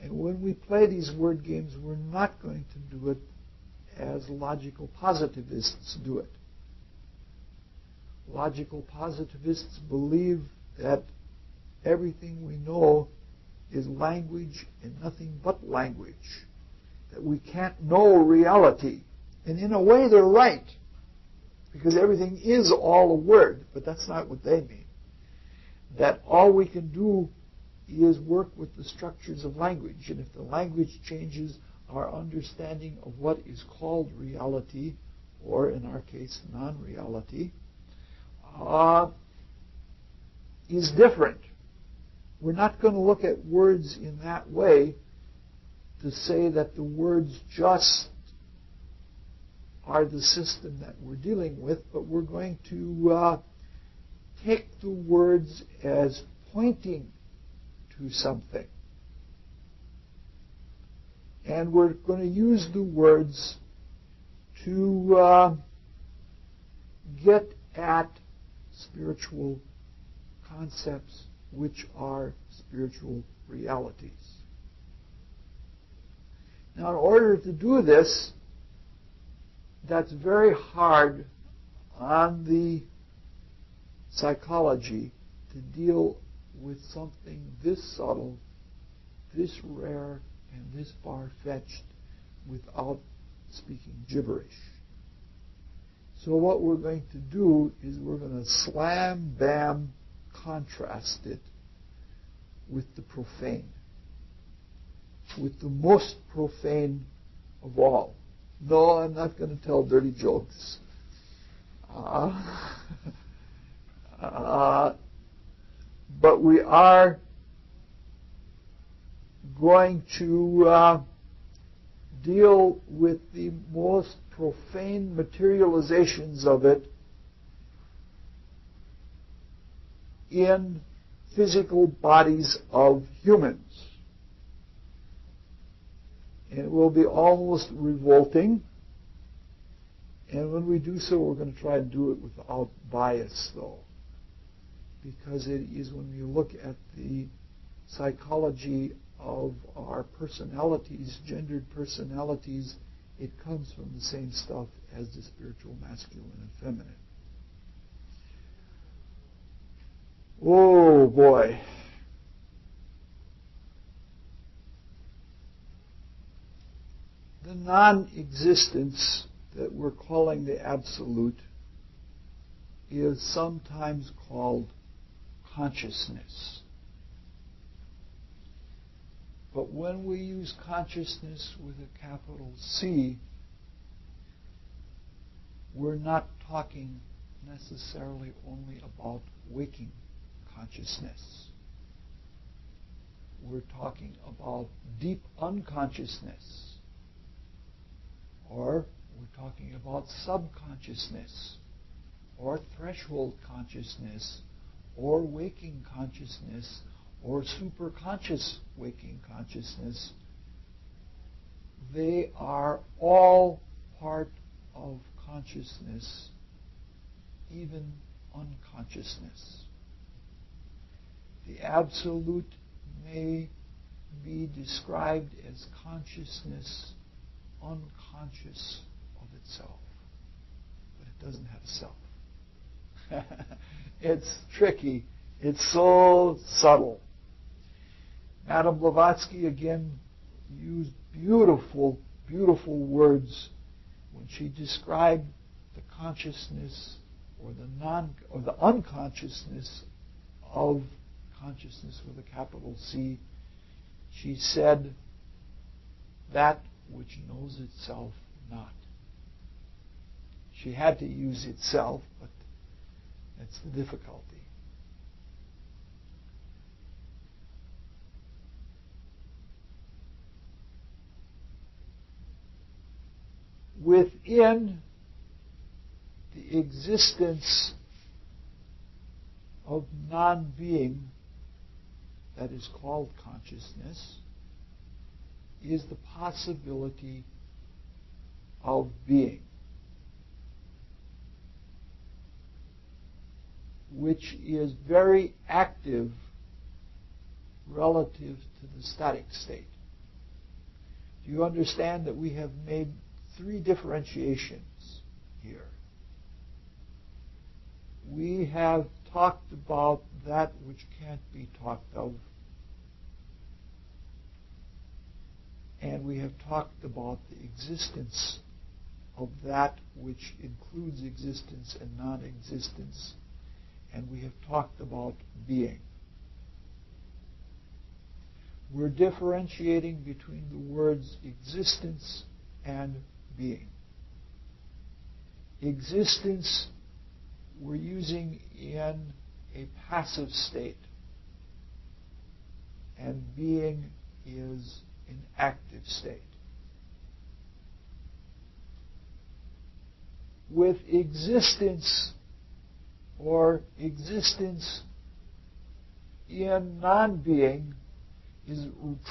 And when we play these word games, we're not going to do it as logical positivists do it. Logical positivists believe that everything we know is language and nothing but language, that we can't know reality. And in a way, they're right, because everything is all a word, but that's not what they mean. That all we can do is work with the structures of language, and if the language changes, our understanding of what is called reality, or in our case, non-reality, is different. We're not going to look at words in that way to say that the words just are the system that we're dealing with, but we're going to take the words as pointing to something. And we're going to use the words to get at spiritual concepts which are spiritual realities. Now, in order to do this, that's very hard on the psychology to deal with something this subtle, this rare, and this far-fetched without speaking gibberish. So what we're going to do is we're going to slam, bam, contrast it with the profane, with the most profane of all. No, I'm not going to tell dirty jokes. But we are going to deal with the most profane materializations of it in physical bodies of humans. And it will be almost revolting. And when we do so, we're going to try and do it without bias, though. Because it is when you look at the psychology of our personalities, gendered personalities, it comes from the same stuff as the spiritual masculine and feminine. Oh, boy. The non-existence that we're calling the absolute is sometimes called consciousness. But when we use consciousness with a capital C, we're not talking necessarily only about waking consciousness. We're talking about deep unconsciousness. Or we're talking about subconsciousness, or threshold consciousness, or waking consciousness, or superconscious waking consciousness. They are all part of consciousness, even unconsciousness. The absolute may be described as consciousness unconscious of itself, but it doesn't have a self. It's tricky. It's so subtle. Madame Blavatsky again used beautiful, beautiful words when she described the consciousness or the unconsciousness of consciousness with a capital C. She said, that which knows itself not. She had to use itself, but that's the difficulty. Within the existence of non-being that is called consciousness is the possibility of being, which is very active relative to the static state. Do you understand that we have made three differentiations here? We have talked about that which can't be talked of, and we have talked about the existence of that which includes existence and non-existence, and we have talked about being. We're differentiating between the words existence and being. Existence we're using in a passive state, and being is an active state. With existence, or existence in non-being, is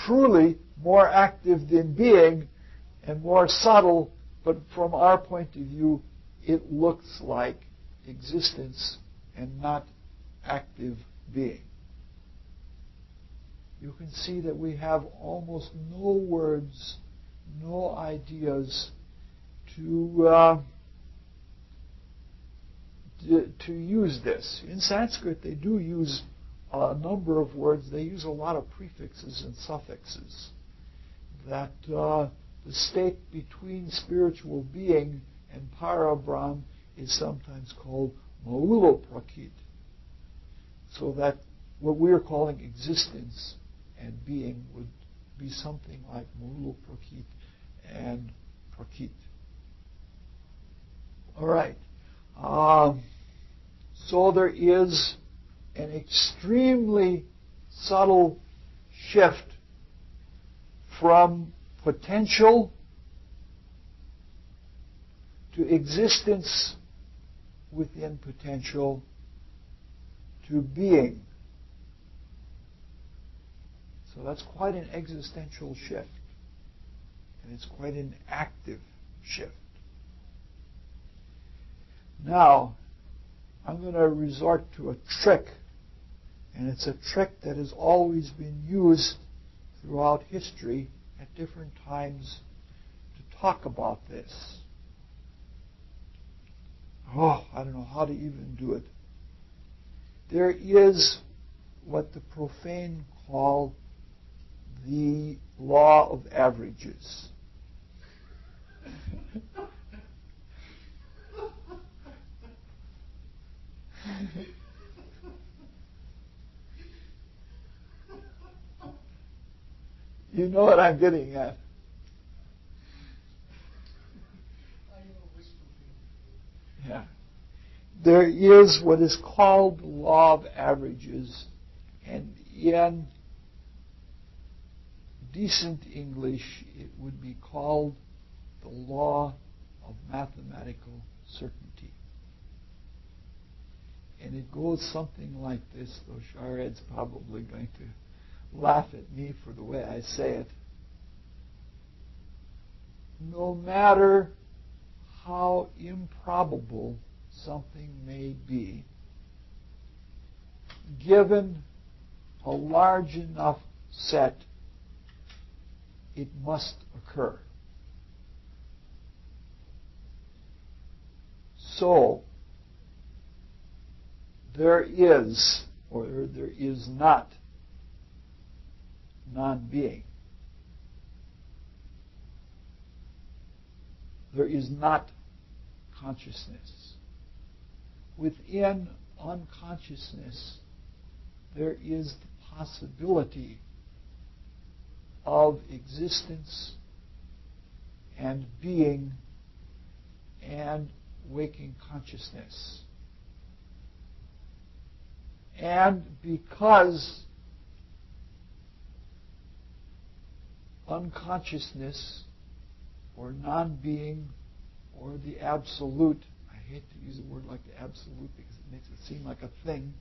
truly more active than being and more subtle, but from our point of view, it looks like existence and not active being. you can see that we have almost no words, no ideas to use this. In Sanskrit, they do use a number of words. They use a lot of prefixes and suffixes. That the state between spiritual being and Parabrahm is sometimes called Mauloprakrit. So that what we're calling existence and being would be something like Mauloprakrit and Prakrit. All right. So there is an extremely subtle shift from potential to existence within potential to being. So that's quite an existential shift. And it's quite an active shift. Now, I'm going to resort to a trick. And it's a trick that has always been used throughout history at different times to talk about this. Oh, I don't know how to even do it. There is what the profane call the law of averages. You know what I'm getting at. Yeah. There is what is called the law of averages, and in decent English it would be called the law of mathematical certainty. And it goes something like this, though Shared's probably going to laugh at me for the way I say it. No matter how improbable something may be, given a large enough set, it must occur. So, there is, or there is not, non-being. There is not consciousness. Within unconsciousness, there is the possibility of existence and being and waking consciousness. And because unconsciousness or non-being or the absolute, I hate to use a word like the absolute because it makes it seem like a thing,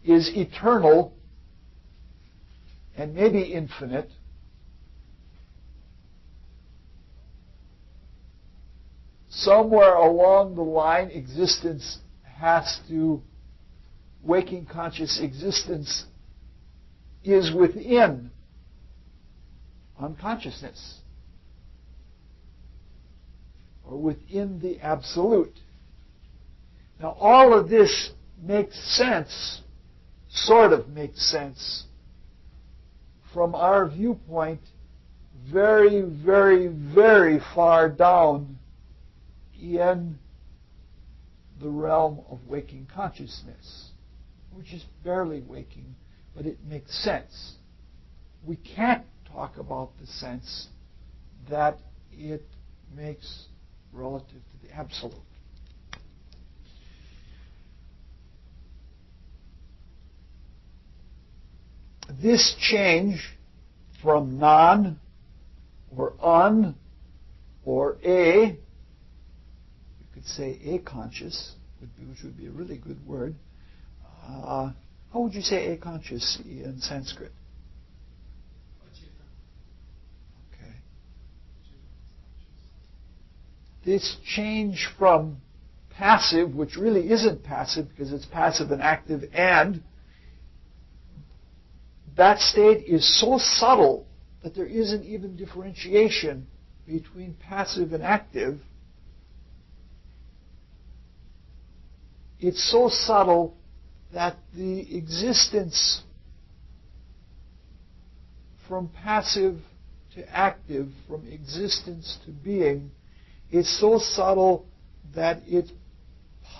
is eternal and maybe infinite, somewhere along the line existence has to, waking conscious existence is within unconsciousness or within the absolute. Now all of this makes sense, sort of makes sense, from our viewpoint very, very, very far down in the realm of waking consciousness, which is barely waking, but it makes sense. We can't talk about the sense that it makes relative to the absolute. This change from non or un or a, you could say a-conscious, which would be a really good word. How would you say a-conscious in Sanskrit? Okay. This change from passive, which really isn't passive because it's passive and active, and that state is so subtle that there isn't even differentiation between passive and active. It's so subtle that the existence from passive to active, from existence to being, is so subtle that it's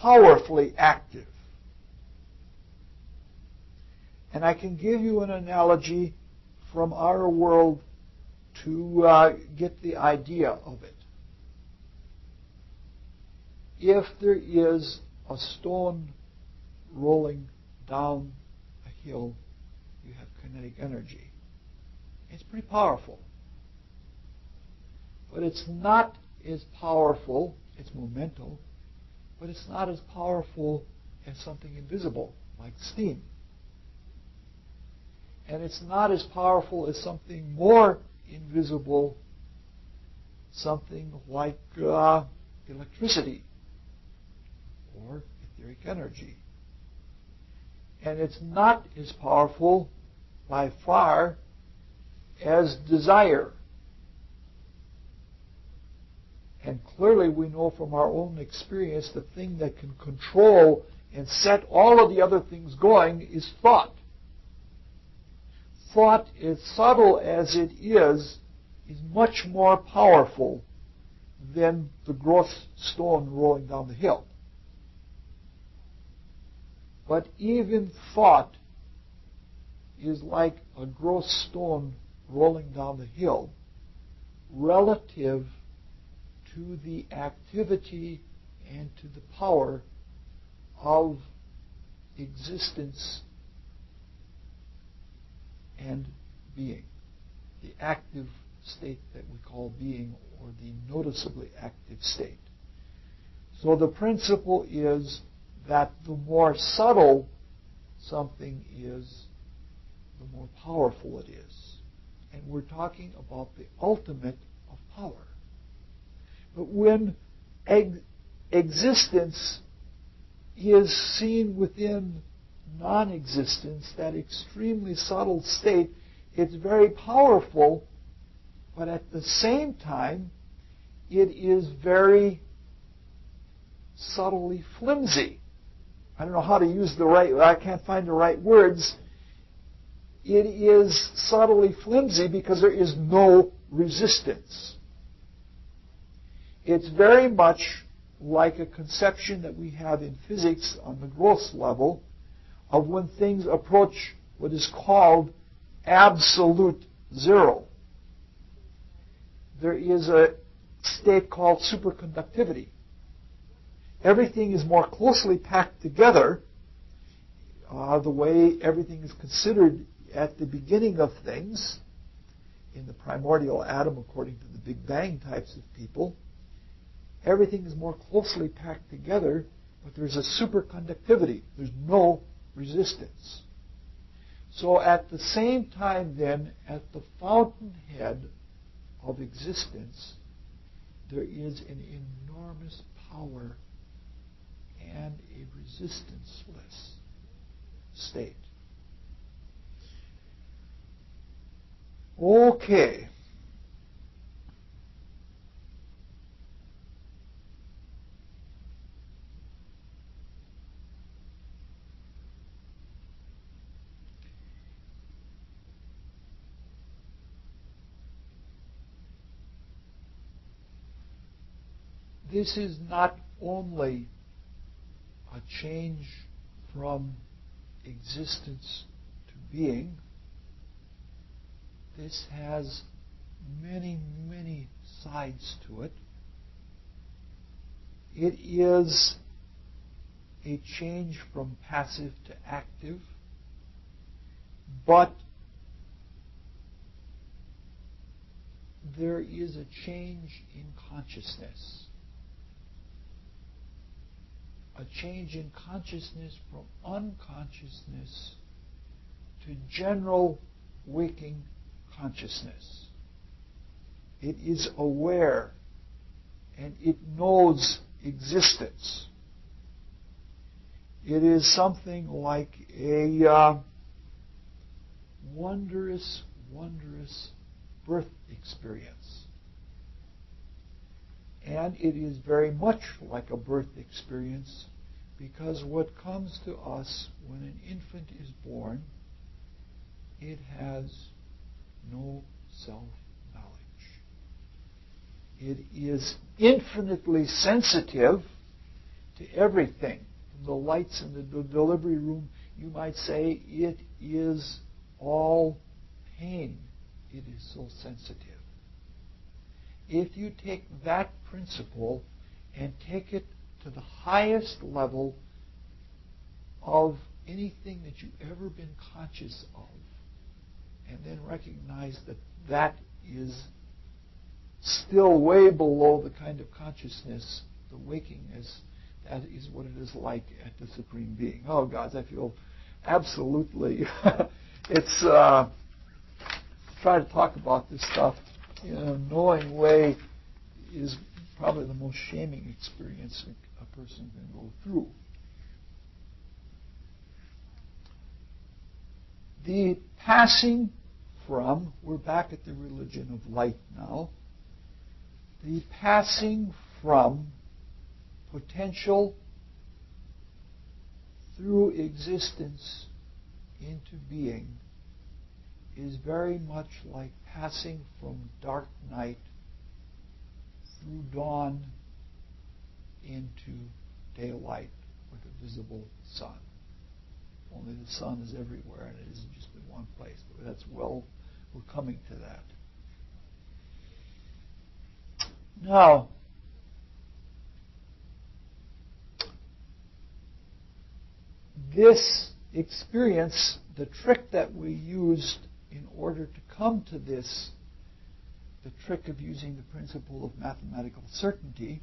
powerfully active. And I can give you an analogy from our world to get the idea of it. If there is a stone rolling down a hill, you have kinetic energy. It's pretty powerful. But it's not as powerful, it's momental, but it's not as powerful as something invisible, like steam. And it's not as powerful as something more invisible, something like electricity or etheric energy. And it's not as powerful by far as desire. And clearly we know from our own experience the thing that can control and set all of the other things going is thought. Thought, as subtle as it is much more powerful than the gross stone rolling down the hill. But even thought is like a gross stone rolling down the hill relative to the activity and to the power of existence and being. The active state that we call being, or the noticeably active state. So the principle is that the more subtle something is, the more powerful it is. And we're talking about the ultimate of power. But when existence is seen within non-existence, that extremely subtle state, it's very powerful, but at the same time, it is very subtly flimsy. I don't know how to use I can't find the right words. It is subtly flimsy because there is no resistance. It's very much like a conception that we have in physics on the gross level of when things approach what is called absolute zero. There is a state called superconductivity. Everything is more closely packed together, the way everything is considered at the beginning of things, in the primordial atom according to the Big Bang types of people. Everything is more closely packed together, but there's a superconductivity. There's no resistance. So at the same time then, at the fountainhead of existence, there is an enormous power and a resistanceless state. Okay. This is not only a change from existence to being. This has many, many sides to it. It is a change from passive to active, but there is a change in consciousness. A change in consciousness from unconsciousness to general waking consciousness. It is aware and it knows existence. It is something like a wondrous, wondrous birth experience. And it is very much like a birth experience, because what comes to us when an infant is born, it has no self-knowledge. It is infinitely sensitive to everything. From the lights in the delivery room, you might say it is all pain. It is so sensitive. If you take that principle and take it to the highest level of anything that you've ever been conscious of, and then recognize that that is still way below the kind of consciousness, the wakingness, that is what it is like at the Supreme Being. Oh, God, I feel absolutely... It's... try to talk about this stuff in a knowing way is probably the most shaming experience a person can go through. The passing from, we're back at the religion of light now, the passing from potential through existence into being is very much like passing from dark night through dawn into daylight with a visible sun. Only the sun is everywhere and it isn't just in one place. But that's we're coming to that. Now, this experience, the trick that we used in order to come to this, the trick of using the principle of mathematical certainty,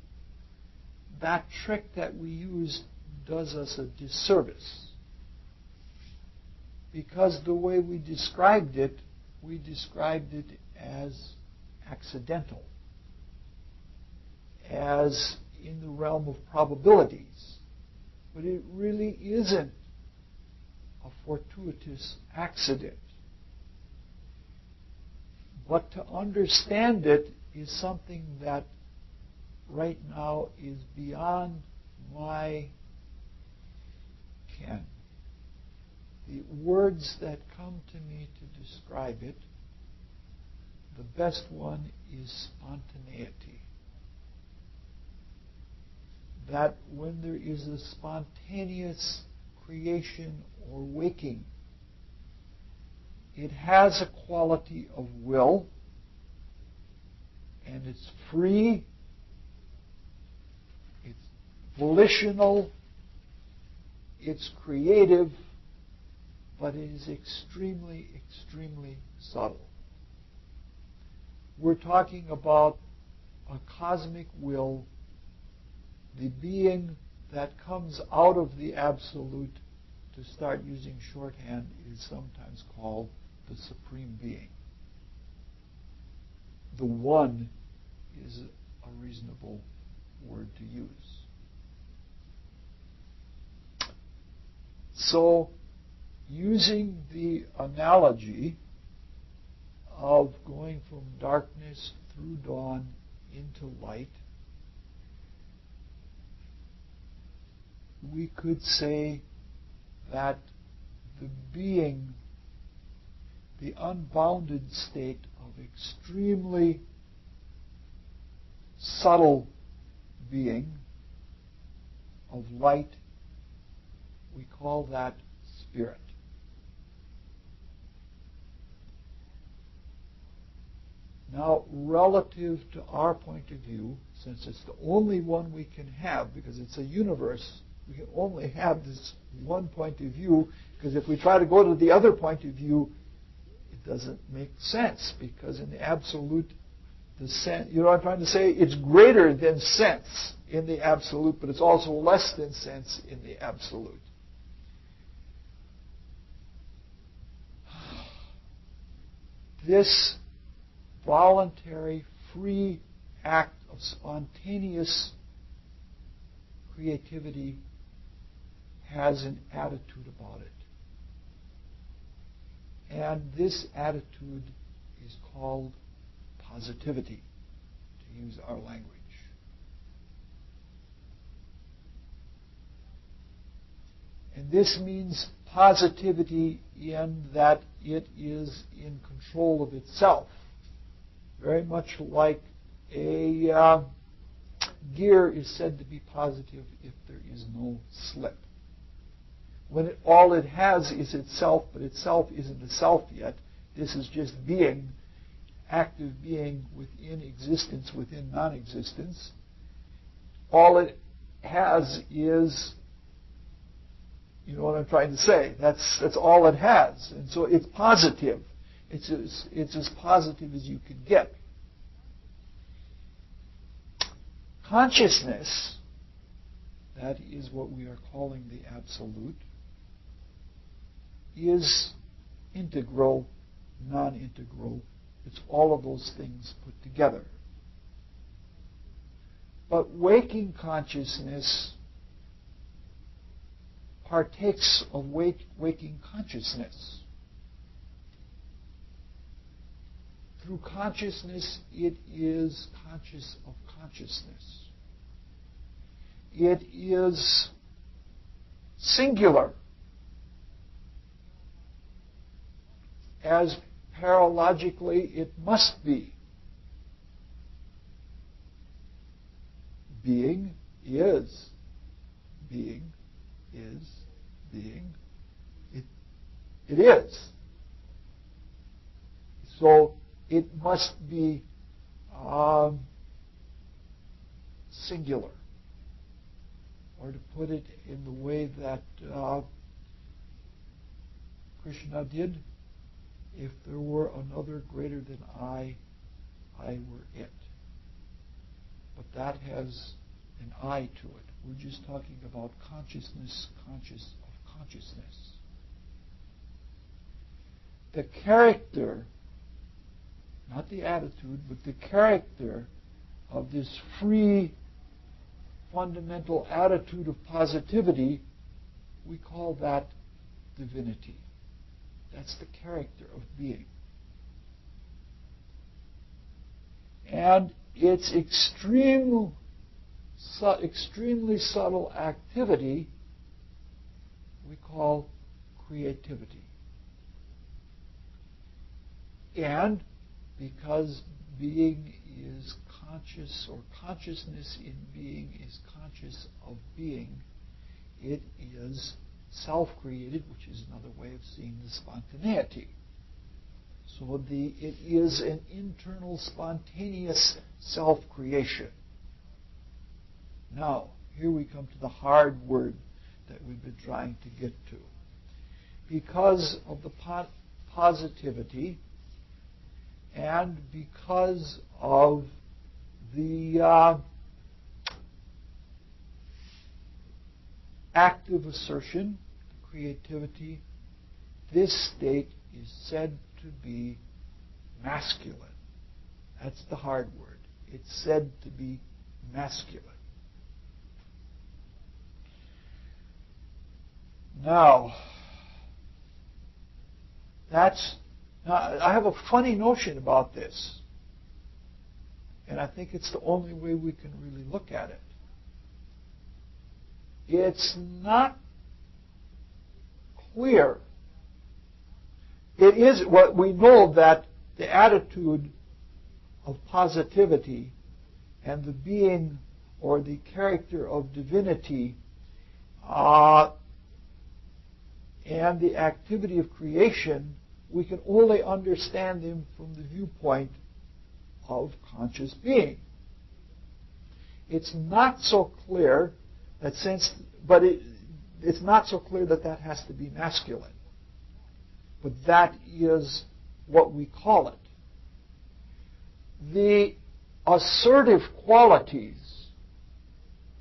that trick that we used does us a disservice. Because the way we described it as accidental, as in the realm of probabilities. But it really isn't a fortuitous accident. But to understand it is something that right now is beyond my ken. The words that come to me to describe it, the best one is spontaneity. That when there is a spontaneous creation or waking, it has a quality of will, and it's free, it's volitional, it's creative, but it is extremely, extremely subtle. We're talking about a cosmic will, the being that comes out of the absolute. To start using shorthand, is sometimes called the Supreme Being. The One is a reasonable word to use. So, using the analogy of going from darkness through dawn into light, we could say that the being, the unbounded state of extremely subtle being, of light, we call that spirit. Now, relative to our point of view, since it's the only one we can have, because it's a universe, we can only have this one point of view, because if we try to go to the other point of view, it doesn't make sense, because in the absolute, the sense, you know what I'm trying to say? It's greater than sense in the absolute, but it's also less than sense in the absolute. This voluntary, free act of spontaneous creativity has an attitude about it. And this attitude is called positivity, to use our language. And this means positivity in that it is in control of itself. Very much like a gear is said to be positive if there is no slip. When all it has is itself, but itself isn't a self yet. This is just being, active being within existence, within non-existence. All it has is, you know what I'm trying to say. That's all it has. And so it's positive. It's as positive as you can get. Consciousness, that is what we are calling the absolute, is integral, non-integral. It's all of those things put together. But waking consciousness partakes of waking consciousness. Through consciousness, it is conscious of consciousness. It is singular, as paralogically it must be. Being is. Being is. Being. It is. So it must be singular. Or to put it in the way that Krishna did, if there were another greater than I were it. But that has an I to it. We're just talking about consciousness, conscious of consciousness. The character, not the attitude, but the character of this free, fundamental attitude of positivity, we call that divinity. That's the character of being. And its extremely subtle activity we call creativity. And because being is conscious, or consciousness in being is conscious of being, it is self-created, which is another way of seeing the spontaneity. So it is an internal spontaneous self-creation. Now, here we come to the hard word that we've been trying to get to. Because of the positivity and because of the active assertion, creativity, this state is said to be masculine. That's the hard word. It's said to be masculine. Now, I have a funny notion about this, and I think it's the only way we can really look at it. It's not clear. It is what we know, that the attitude of positivity and the being or the character of divinity and the activity of creation, we can only understand them from the viewpoint of conscious being. It's not so clear that it's not so clear that that has to be masculine. But that is what we call it. The assertive qualities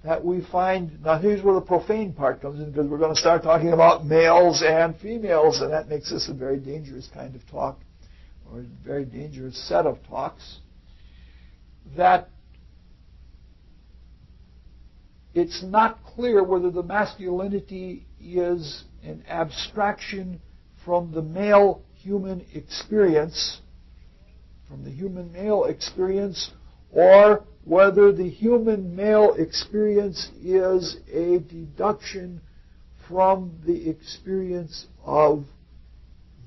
that we find, now here's where the profane part comes in, because we're going to start talking about males and females, and that makes this a very dangerous kind of talk, or a very dangerous set of talks, that it's not clear whether the masculinity is an abstraction from the male human experience, from the human male experience, or whether the human male experience is a deduction from the experience of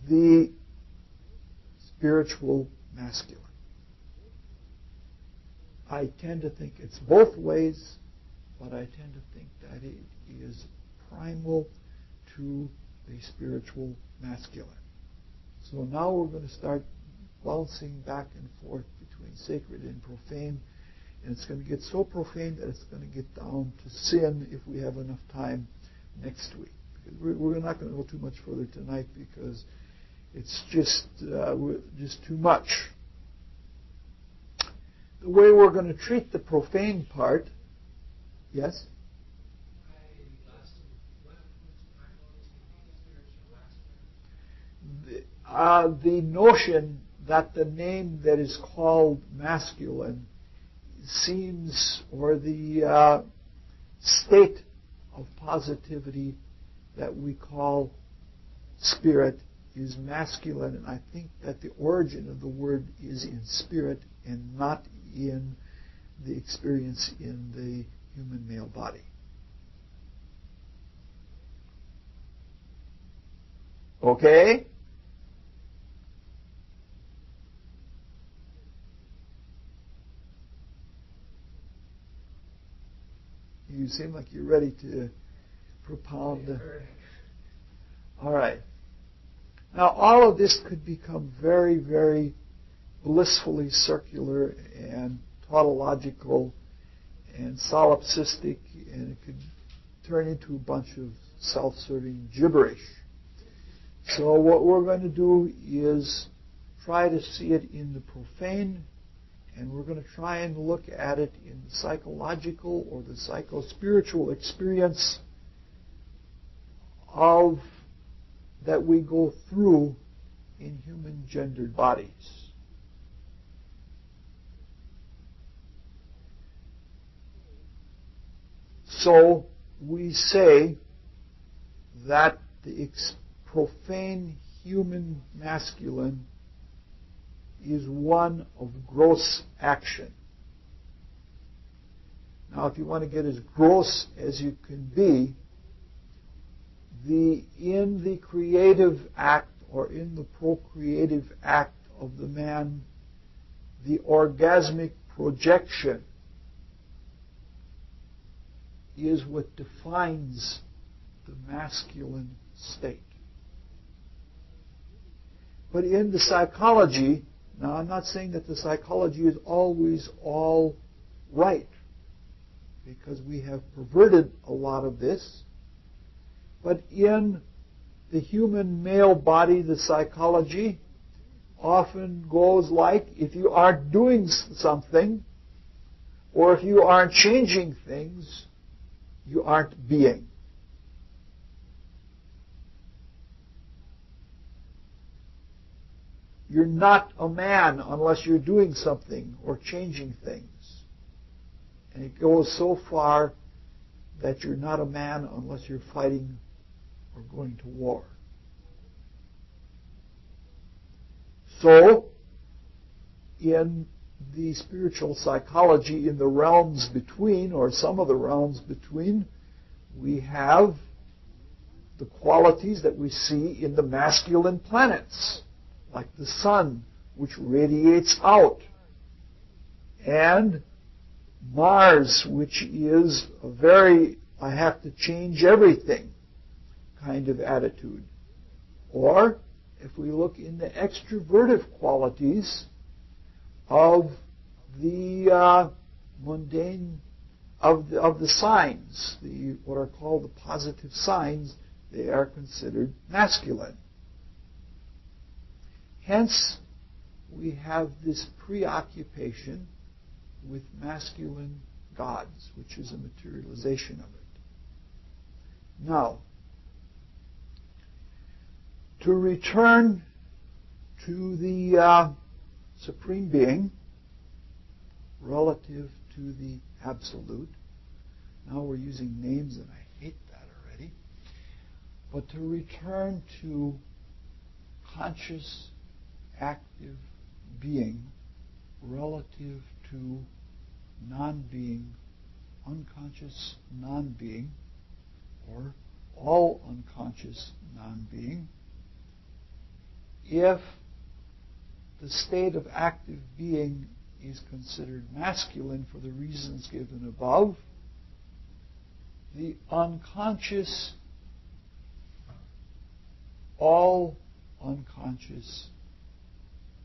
the spiritual masculine. I tend to think it's both ways, but I tend to think that it is primal to the spiritual masculine. So now we're going to start bouncing back and forth between sacred and profane, and it's going to get so profane that it's going to get down to sin if we have enough time next week. We're not going to go too much further tonight because it's just too much. The way we're going to treat the profane part, yes? The notion that the name that is called masculine seems, or the state of positivity that we call spirit is masculine, and I think that the origin of the word is in spirit and not in the experience in the human male body. Okay? You seem like you're ready to propound. All right. Now, all of this could become very, very blissfully circular and tautological and solipsistic, and it could turn into a bunch of self-serving gibberish. So what we're going to do is try to see it in the profane, and we're going to try and look at it in the psychological or the psycho-spiritual experience of that we go through in human gendered bodies. So we say that the profane human masculine is one of gross action. Now, if you want to get as gross as you can be, in the creative act or in the procreative act of the man, the orgasmic projection is what defines the masculine state. But in the psychology, now I'm not saying that the psychology is always all right, because we have perverted a lot of this. But in the human male body, the psychology often goes like, if you aren't doing something, or if you aren't changing things, you aren't being. You're not a man unless you're doing something or changing things. And it goes so far that you're not a man unless you're fighting or going to war. So, in the spiritual psychology, in the realms between, or some of the realms between, we have the qualities that we see in the masculine planets, like the sun, which radiates out, and Mars, which is a very, I have to change everything kind of attitude. Or, if we look in the extrovertive qualities of the mundane, of the signs, what are called the positive signs, they are considered masculine. Hence, we have this preoccupation with masculine gods, which is a materialization of it. Now, to return to the Supreme Being relative to the Absolute. Now we're using names, and I hate that already. But to return to conscious, active being relative to non-being, unconscious non-being, or all unconscious non-being, if the state of active being is considered masculine for the reasons given above, the unconscious, all unconscious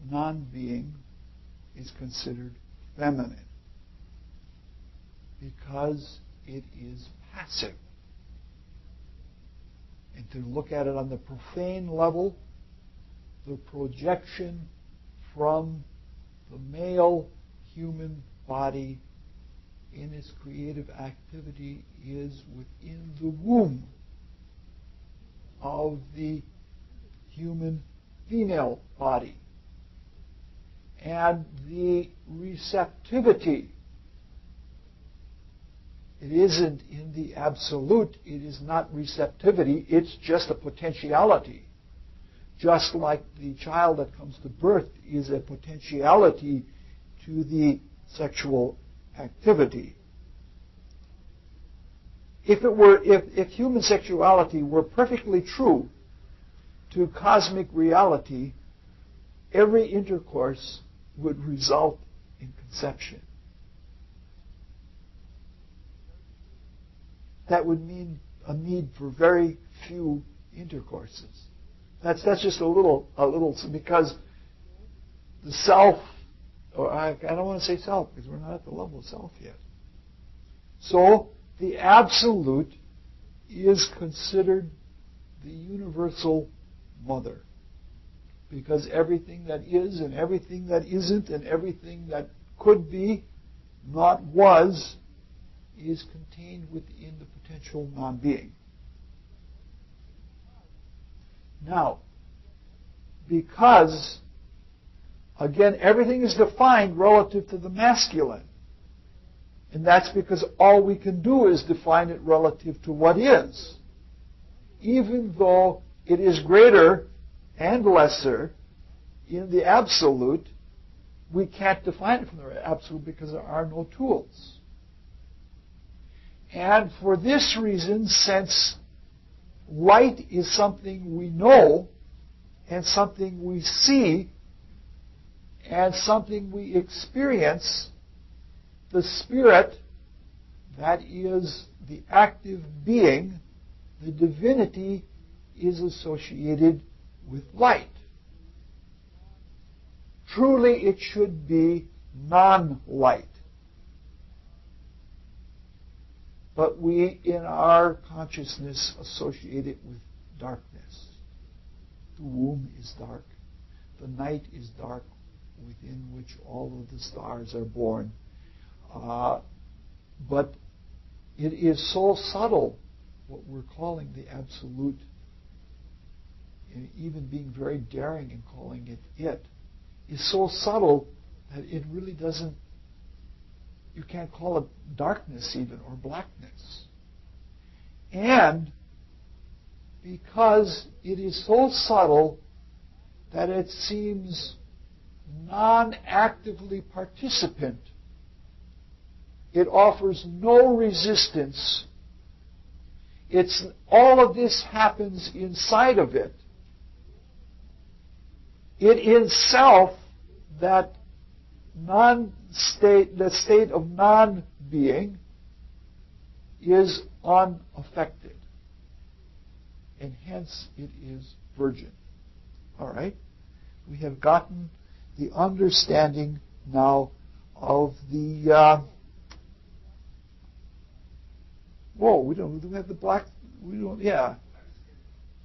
non-being is considered feminine because it is passive. And to look at it on the profane level, the projection from the male human body in its creative activity is within the womb of the human female body. And the receptivity, it isn't in the absolute, it is not receptivity, it's just a potentiality. Just like the child that comes to birth is a potentiality to the sexual activity. If human sexuality were perfectly true to cosmic reality, every intercourse would result in conception. That would mean a need for very few intercourses. That's just a little because the self, or I don't want to say self because we're not at the level of self yet. So the absolute is considered the universal mother, because everything that is and everything that isn't and everything that could be, not was, is contained within the potential non-being. Now, because, again, everything is defined relative to the masculine, and that's because all we can do is define it relative to what is. Even though it is greater and lesser in the absolute, we can't define it from the absolute because there are no tools. And for this reason, since light is something we know and something we see and something we experience, the spirit, that is the active being, the divinity, is associated with light. Truly, it should be non-light. But we, in our consciousness, associate it with darkness. The womb is dark. The night is dark, within which all of the stars are born. But it is so subtle, what we're calling the absolute, and even being very daring in calling it, is so subtle that it really doesn't, you can't call it darkness even, or blackness. And because it is so subtle that it seems non-actively participant, it offers no resistance. All of this happens inside of it. It itself, that the state of non-being, is unaffected. And hence it is virgin. All right? We have gotten the understanding now of the... we don't have the black...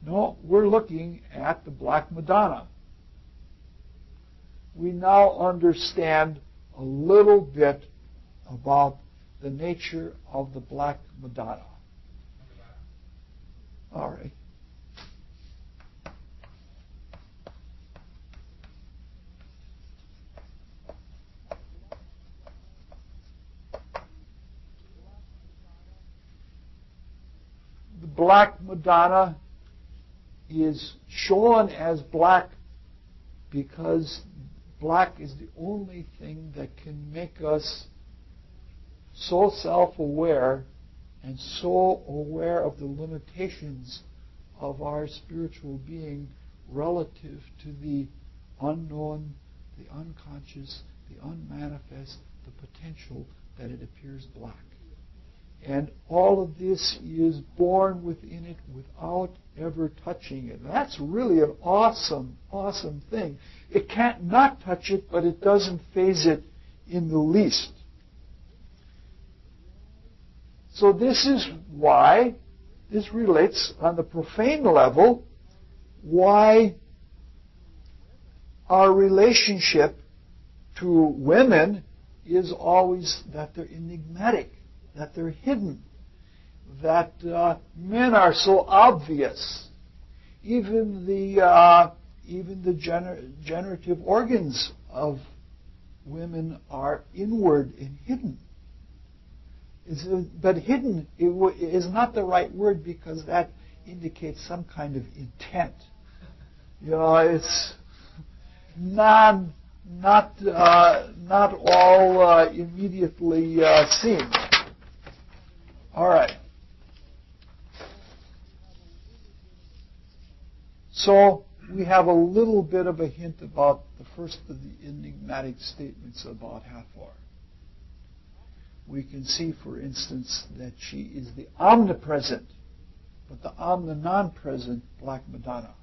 No, we're looking at the Black Madonna. We now understand a little bit about the nature of the Black Madonna. All right. The Black Madonna is shown as black because black is the only thing that can make us so self-aware and so aware of the limitations of our spiritual being relative to the unknown, the unconscious, the unmanifest, the potential, that it appears black. And all of this is born within it without ever touching it. And that's really an awesome, awesome thing. It can't not touch it, but it doesn't phase it in the least. So this is why, this relates on the profane level, why our relationship to women is always that they're enigmatic, that they're hidden, that men are so obvious. Even the generative organs of women are inward and hidden. But hidden is not the right word because that indicates some kind of intent. You know, it's not all immediately seen. All right. So we have a little bit of a hint about the first of the enigmatic statements about Hathor. We can see, for instance, that she is the omnipresent, but the non-present Black Madonna.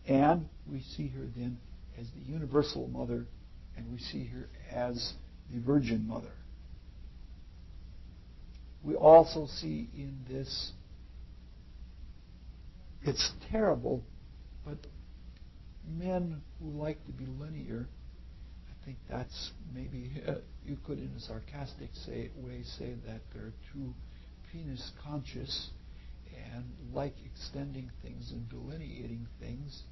And we see her then as the universal mother, and we see her as the Virgin Mother. We also see in this, it's terrible, but men who like to be linear, I think that's maybe, you could in a sarcastic way say that they're too penis conscious and like extending things and delineating things.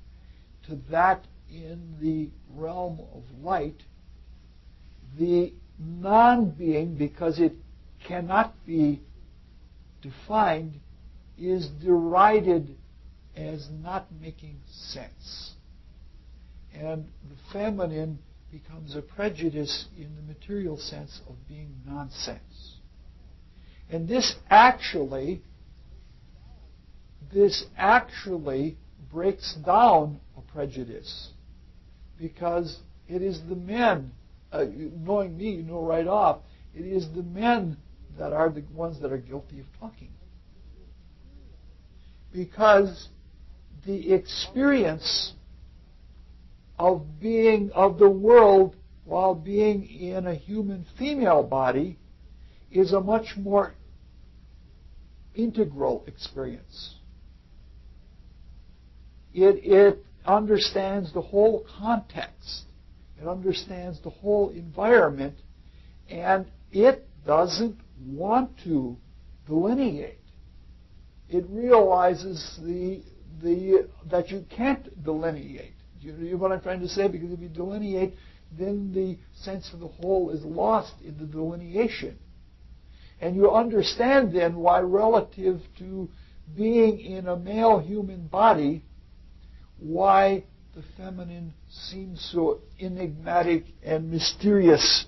To that, in the realm of light, the non-being, because it cannot be defined, is derided as not making sense. And the feminine becomes a prejudice in the material sense of being nonsense. And this actually breaks down a prejudice, because it is the men, knowing me, you know right off, it is the men that are the ones that are guilty of talking. Because the experience of being of the world while being in a human female body is a much more integral experience. It understands the whole context. It understands the whole environment, and it doesn't want to delineate. It realizes that you can't delineate. You know what I'm trying to say? Because if you delineate, then the sense of the whole is lost in the delineation. And you understand then why, relative to being in a male human body, why the feminine seems so enigmatic and mysterious